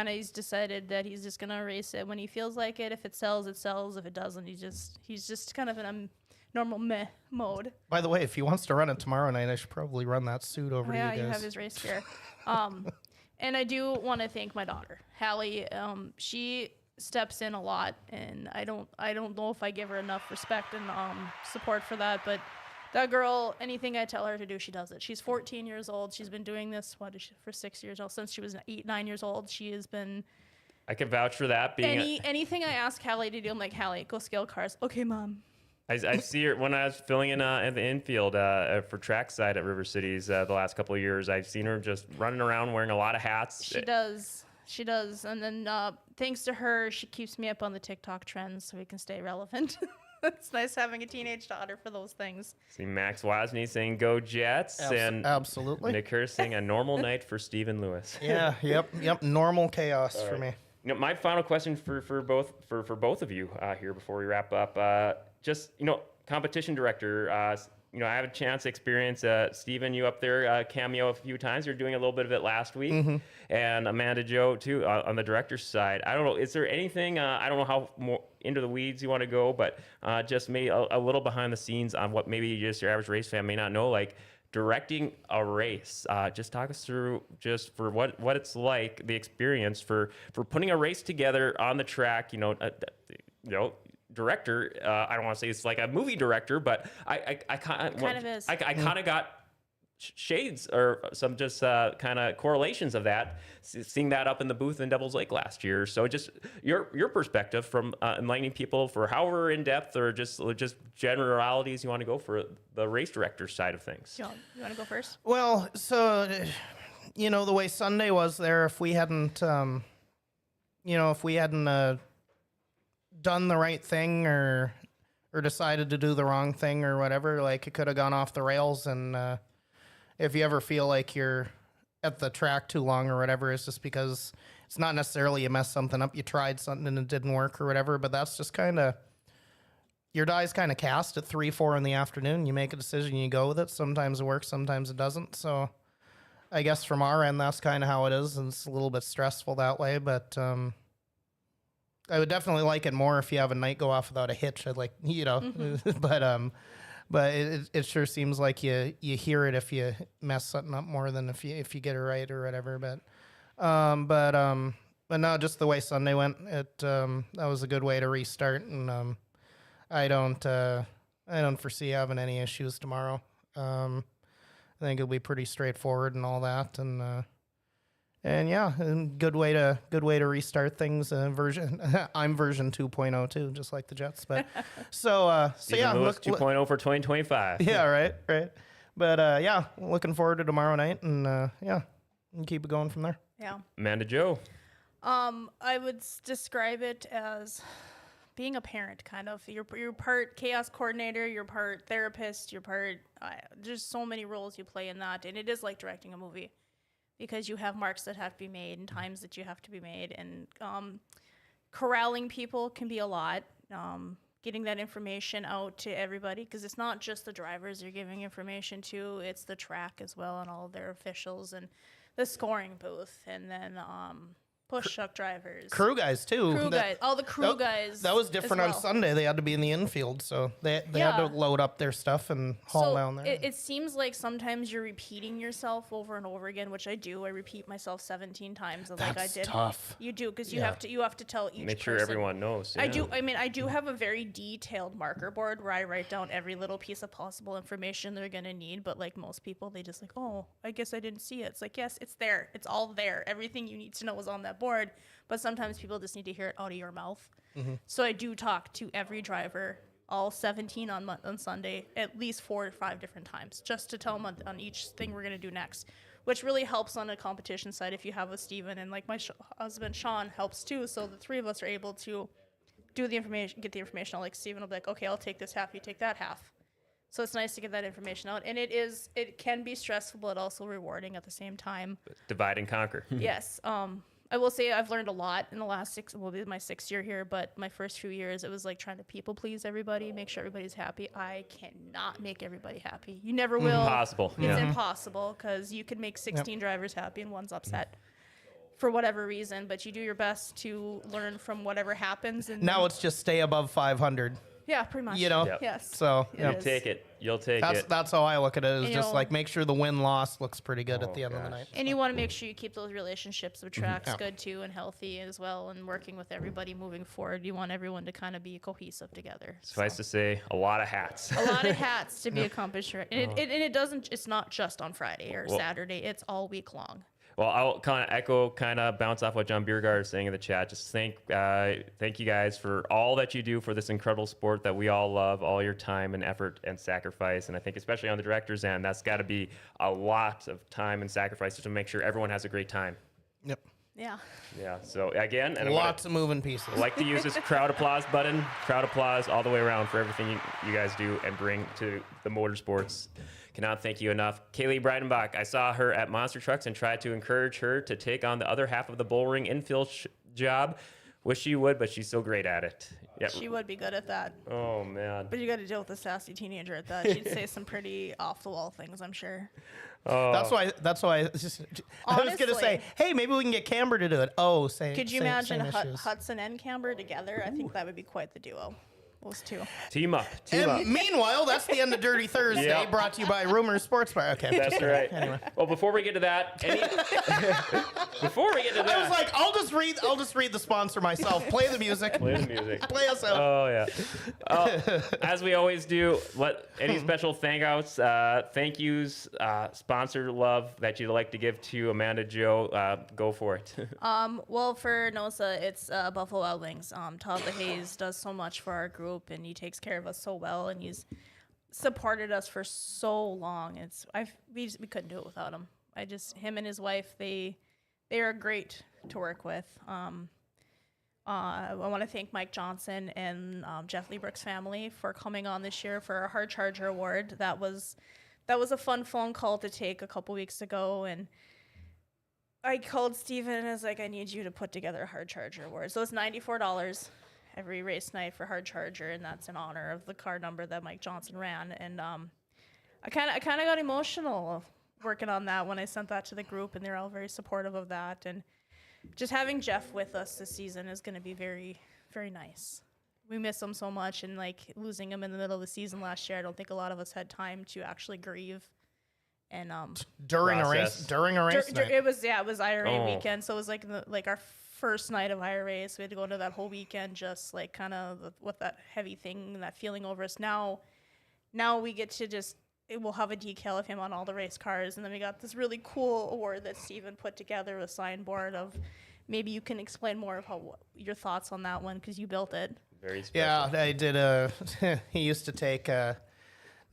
He's decided that he's just gonna race it when he feels like it. If it sells, it sells. If it doesn't, he's just kind of in a normal meh mode. By the way, if he wants to run it tomorrow night, I should probably run that suit over to you guys. Yeah, you have his race gear. And I do want to thank my daughter, Hallie. She steps in a lot, and I don't know if I give her enough respect and support for that, but that girl, anything I tell her to do, she does it. She's 14 years old. She's been doing this, for 6 years now, since she was 9 years old. She has been... I can vouch for that. Anything I ask Hallie to do, I'm like, Hallie, go scale cars. Okay, Mom. I see her when I was filling in at the infield for trackside at River Cities the last couple of years. I've seen her just running around wearing a lot of hats. She does. And then thanks to her, she keeps me up on the TikTok trends so we can stay relevant. It's nice having a teenage daughter for those things. See Max Wozni saying "Go Jets" and absolutely Nick Hurst saying "A normal night for Stephen Lewis." Yeah. Yep. Normal chaos for me. My final question for both of you here before we wrap up. Competition director. I have a chance to experience Stephen, you up there cameo a few times. You're doing a little bit of it last week, and Amanda, Joe too on the director's side. I don't know. Is there anything? I don't know how more into the weeds you want to go, but just maybe a little behind the scenes on what maybe just your average race fan may not know, like directing a race. Just talk us through just for what it's like, the experience for putting a race together on the track. Director, I don't want to say it's like a movie director, but I kind of got shades or some just kind of correlations of that, seeing that up in the booth in Devil's Lake last year. So just your perspective from enlightening people for however in depth or just generalities you want to go for the race director side of things. You want to go first? Well, so the way Sunday was there, if we hadn't done the right thing or decided to do the wrong thing or whatever, like it could have gone off the rails. And if you ever feel like you're at the track too long or whatever is just because it's not necessarily you messed something up, you tried something and it didn't work or whatever, but that's just kind of, your die's kind of cast at 3, 4 in the afternoon. You make a decision, you go with it. Sometimes it works, sometimes it doesn't. So I guess from our end, that's kind of how it is, and it's a little bit stressful that way, but I would definitely like it more if you have a night go off without a hitch. I'd like, but it sure seems like you hear it if you mess something up more than if you get it right or whatever. But no, just the way Sunday went, that was a good way to restart, and I don't foresee having any issues tomorrow. I think it'll be pretty straightforward and all that, and yeah, and good way to restart things. I'm version 2.0 too, just like the Jets. But so Stephen yeah, Lewis 2.0 for 2025. yeah, right. But yeah, looking forward to tomorrow night, and yeah, and keep it going from there. Yeah. Amanda Joe. I would describe it as being a parent, kind of. You're part chaos coordinator, you're part therapist, you're part. Just so many roles you play in that, and it is like directing a movie, because you have marks that have to be made and times that you have to be made, and corralling people can be a lot. Getting that information out to everybody, because it's not just the drivers you're giving information to, it's the track as well and all of their officials and the scoring booth, and then push truck drivers, Crew guys too. all the crew guys. That was different as on well. Sunday. They had to be in the infield, so they had to load up their stuff and haul down there. It seems like sometimes you're repeating yourself over and over again, which I do. I repeat myself 17 times, like I did. That's tough. You do, because you have to tell each Make sure person. everyone knows. I yeah. do. I mean, I do have a very detailed marker board where I write down every little piece of possible information they're gonna need. But like most people, they just like, oh, I guess I didn't see it. It's like, yes, it's there. It's all there. Everything you need to know is on that board. But sometimes people just need to hear it out of your mouth. Mm-hmm. So I do talk to every driver, all 17 on Sunday, at least 4 or 5 different times, just to tell them on each thing we're going to do next, which really helps on a competition side if you have with Steven. And like my husband, Sean, helps too. So the 3 of us are able to do the information, get the information out. Like Steven will be like, okay, I'll take this half, you take that half. So it's nice to get that information out. And it can be stressful, but also rewarding at the same time. Divide and conquer. Yes. I will say I've learned a lot in the last this is my 6th year here, but my first few years, it was like trying to people please everybody, make sure everybody's happy. I cannot make everybody happy. You never will. Impossible. It's impossible, because you can make 16 drivers happy and one's upset for whatever reason, but you do your best to learn from whatever happens. And Now it's just stay above 500. yeah, pretty much. You know? Yep. Yes. So It yeah. is. Take it. You'll take That's it. that's how I look at it. Is You just know- like make sure the win-loss looks pretty good at the end of the night. And you want to make sure you keep those relationships with tracks good too and healthy as well, and working with everybody moving forward. You want everyone to kind of be cohesive together. Suffice to say, a lot of hats. A lot of hats to be accomplished. And it doesn't. It's not just on Friday or Saturday. It's all week long. Well, I'll kind of bounce off what John Biergard is saying in the chat. Just thank you guys for all that you do for this incredible sport that we all love, all your time and effort and sacrifice. And I think especially on the director's end, that's got to be a lot of time and sacrifice to make sure everyone has a great time. Yep. Yeah. Yeah. So again, and Lots of moving pieces. I like to use this crowd applause button. Crowd applause all the way around for everything you guys do and bring to the motorsports. Cannot thank you enough. Kaylee Breidenbach, I saw her at Monster Trucks and tried to encourage her to take on the other half of the bullring infield job. Wish she would, but she's so great at it. Yep. She would be good at that. Oh, man. But you got to deal with a sassy teenager at that. She'd say some pretty off the wall things, I'm sure. That's why I was gonna Honestly. say, hey, maybe we can get Camber to do it. Oh, same. Could you same- imagine same issues. Hudson and Camber together? I think that would be quite the duo. Those two. Team up. Team up. And meanwhile, that's the end of Dirty Thursday, Yep. brought to you by Rumors Sports Bar. Okay, That's right. Anyway. Well, before we get to that, before we get to that, I was like, I'll just read the sponsor myself. Play the music. play the music. Play us out. Oh yeah. As we always do, any special thank yous, sponsor love that you'd like to give to Amanda Joe, go for it. Well, for NOSA, it's Buffalo Wild Wings. Todd LaHaze does so much for our group, and he takes care of us so well, and he's supported us for so long. We couldn't do it without him. Him and his wife, they are great to work with. I want to thank Mike Johnson and Jeff Liebrook's family for coming on this year for our Hard Charger Award. That was a fun phone call to take a couple weeks ago, and I called Steven and I was like, I need you to put together a hard charger award. So it's $94 every race night for hard charger, and that's in honor of the car number that Mike Johnson ran. And I kind of got emotional working on that when I sent that to the group, and they're all very supportive of that. And just having Jeff with us this season is going to be very, very nice. We miss him so much, and like losing him in the middle of the season last year, I don't think a lot of us had time to actually grieve. And during Process. a race night. it was IRA Oh. weekend, so it was like our first night of IRA, so we had to go into that whole weekend just like kind of with that heavy thing and that feeling over us. Now we get to we'll have a decal of him on all the race cars, and then we got this really cool award that Steven put together, a signboard of. Maybe you can explain more of your thoughts on that one, because you built it. Very special. Yeah, I did. He used to take.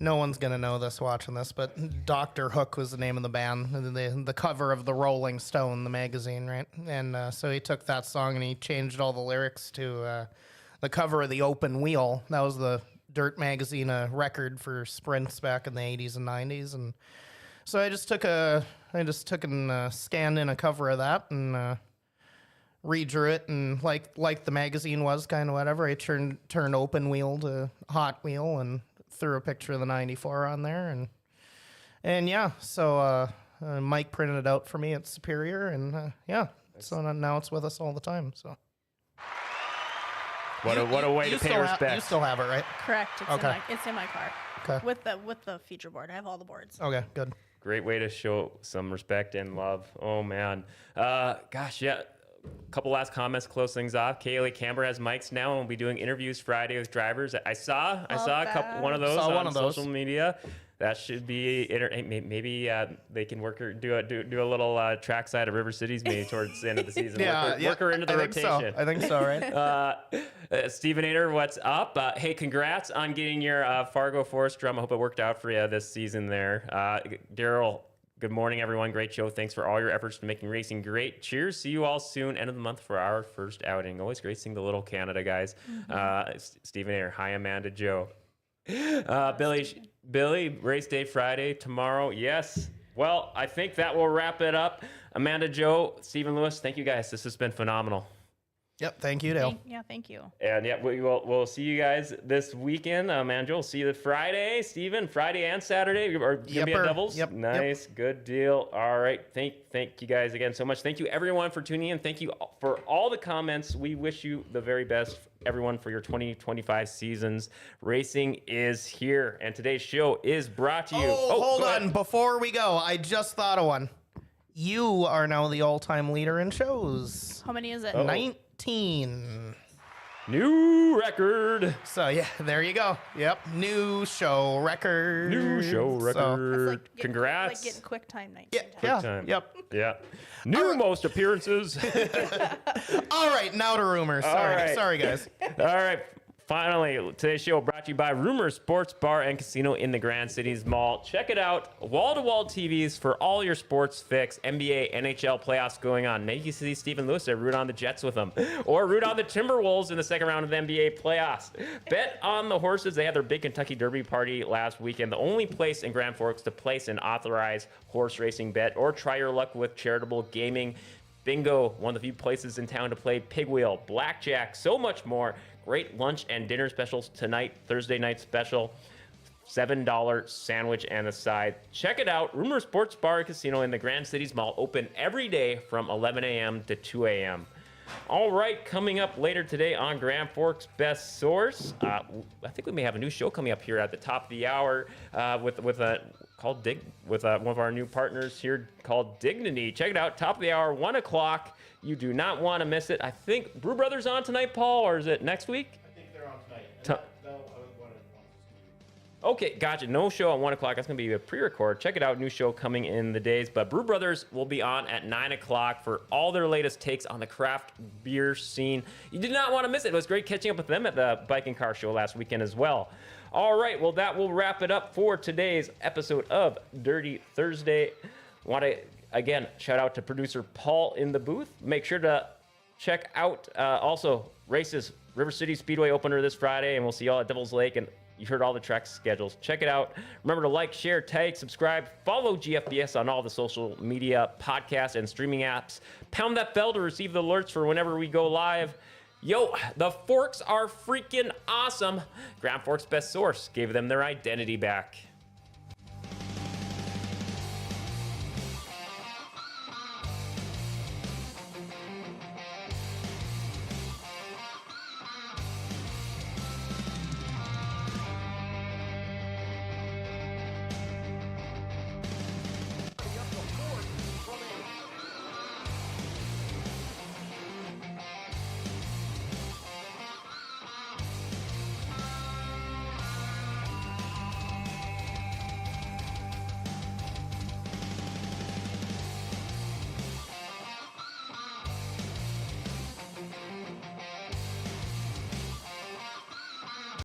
No one's gonna know this watching this, but Dr. Hook was the name of the band, the cover of the Rolling Stone, the magazine, right? And so he took that song and he changed all the lyrics to the cover of the Open Wheel. That was the Dirt magazine record for sprints back in the 80s and 90s, and so I just took and scanned in a cover of that and redrew it, and like the magazine was kind of whatever. I turned Open Wheel to Hot Wheel and threw a picture of the 94 on there, and yeah, so Mike printed it out for me at Superior, and yeah, so now it's with us all the time. So What a way to pay respect. You still have it, right? Correct. Okay. It's in my car. Okay. With the feature board, I have all the boards. Okay, good. Great way to show some respect and love. Oh, man. Gosh, yeah. Couple last comments, close things off. Kaylee Camber has mics now, and we'll be doing interviews Friday with drivers. I saw one of those on social media. That should be maybe they can do a little trackside of River Cities maybe towards the end of the season. Work her into the rotation. I think so, right? Steven Ader, what's up? Hey, congrats on getting your Fargo Forest drum. I hope it worked out for you this season there. Daryl, good morning, everyone. Great show. Thanks for all your efforts to making racing great. Cheers. See you all soon. End of the month for our first outing. Always great seeing the little Canada guys. Steven Ader. Hi, Amanda Joe. Billy, race day Friday, tomorrow. Yes. Well, I think that will wrap it up. Amanda Joe, Stephen Lewis, thank you guys. This has been phenomenal. Yep. Thank you, Dale. Thank you. And yeah, we'll see you guys this weekend. Amanda, we'll see you Friday. Stephen, Friday and Saturday. Or gonna be at Devils. Yep. Nice, good deal. All right. Thank you guys again so much. Thank you everyone for tuning in. Thank you for all the comments. We wish you the very best, everyone, for your 2025 seasons. Racing is here, and today's show is brought to you. Hold on. Before we go, I just thought of one. You are now the all-time leader in shows. How many is it? 19. New record. So yeah, there you go. Yep, new show record. So, Congrats. Like getting quick time 19 yeah, times. yeah, time. yep. Yeah. New most appearances. All right, now to rumors. Sorry, guys. All right. Finally, today's show brought to you by Rumors Sports Bar and Casino in the Grand Cities Mall. Check it out. Wall-to-wall TVs for all your sports fix. NBA, NHL playoffs going on. Maybe you see Stephen Lewis there, root on the Jets with them. Or root on the Timberwolves in the second round of the NBA playoffs. Bet on the horses. They had their big Kentucky Derby party last weekend. The only place in Grand Forks to place an authorized horse racing bet. Or try your luck with charitable gaming. Bingo, one of the few places in town to play pig wheel, blackjack, so much more. Great lunch and dinner specials tonight, Thursday night special, $7 sandwich and a side. Check it out. Rumor Sports Bar and Casino in the Grand Cities Mall, open every day from 11 a.m. to 2 a.m. All right, coming up later today on Grand Forks Best Source, I think we may have a new show coming up here at the top of the hour with one of our new partners here called Dignity. Check it out, top of the hour, 1 o'clock. You do not want to miss it. I think Brew Brothers on tonight, Paul, or is it next week? I think they're on tonight. Okay, gotcha. No show at 1 o'clock. That's going to be a pre-record. Check it out. New show coming in the days. But Brew Brothers will be on at 9 o'clock for all their latest takes on the craft beer scene. You did not want to miss it. It was great catching up with them at the Bike and Car Show last weekend as well. All right, well, that will wrap it up for today's episode of Dirty Thursday. Want to, again, shout out to producer Paul in the booth. Make sure to check out also races, River City Speedway opener this Friday, and we'll see y'all at Devil's Lake. And You heard all the track schedules. Check it out. Remember to like, share, tag, subscribe, follow GFBS on all the social media, podcast, and streaming apps. Pound that bell to receive the alerts for whenever we go live. Yo, the Forks are freaking awesome. Grand Forks' best source gave them their identity back.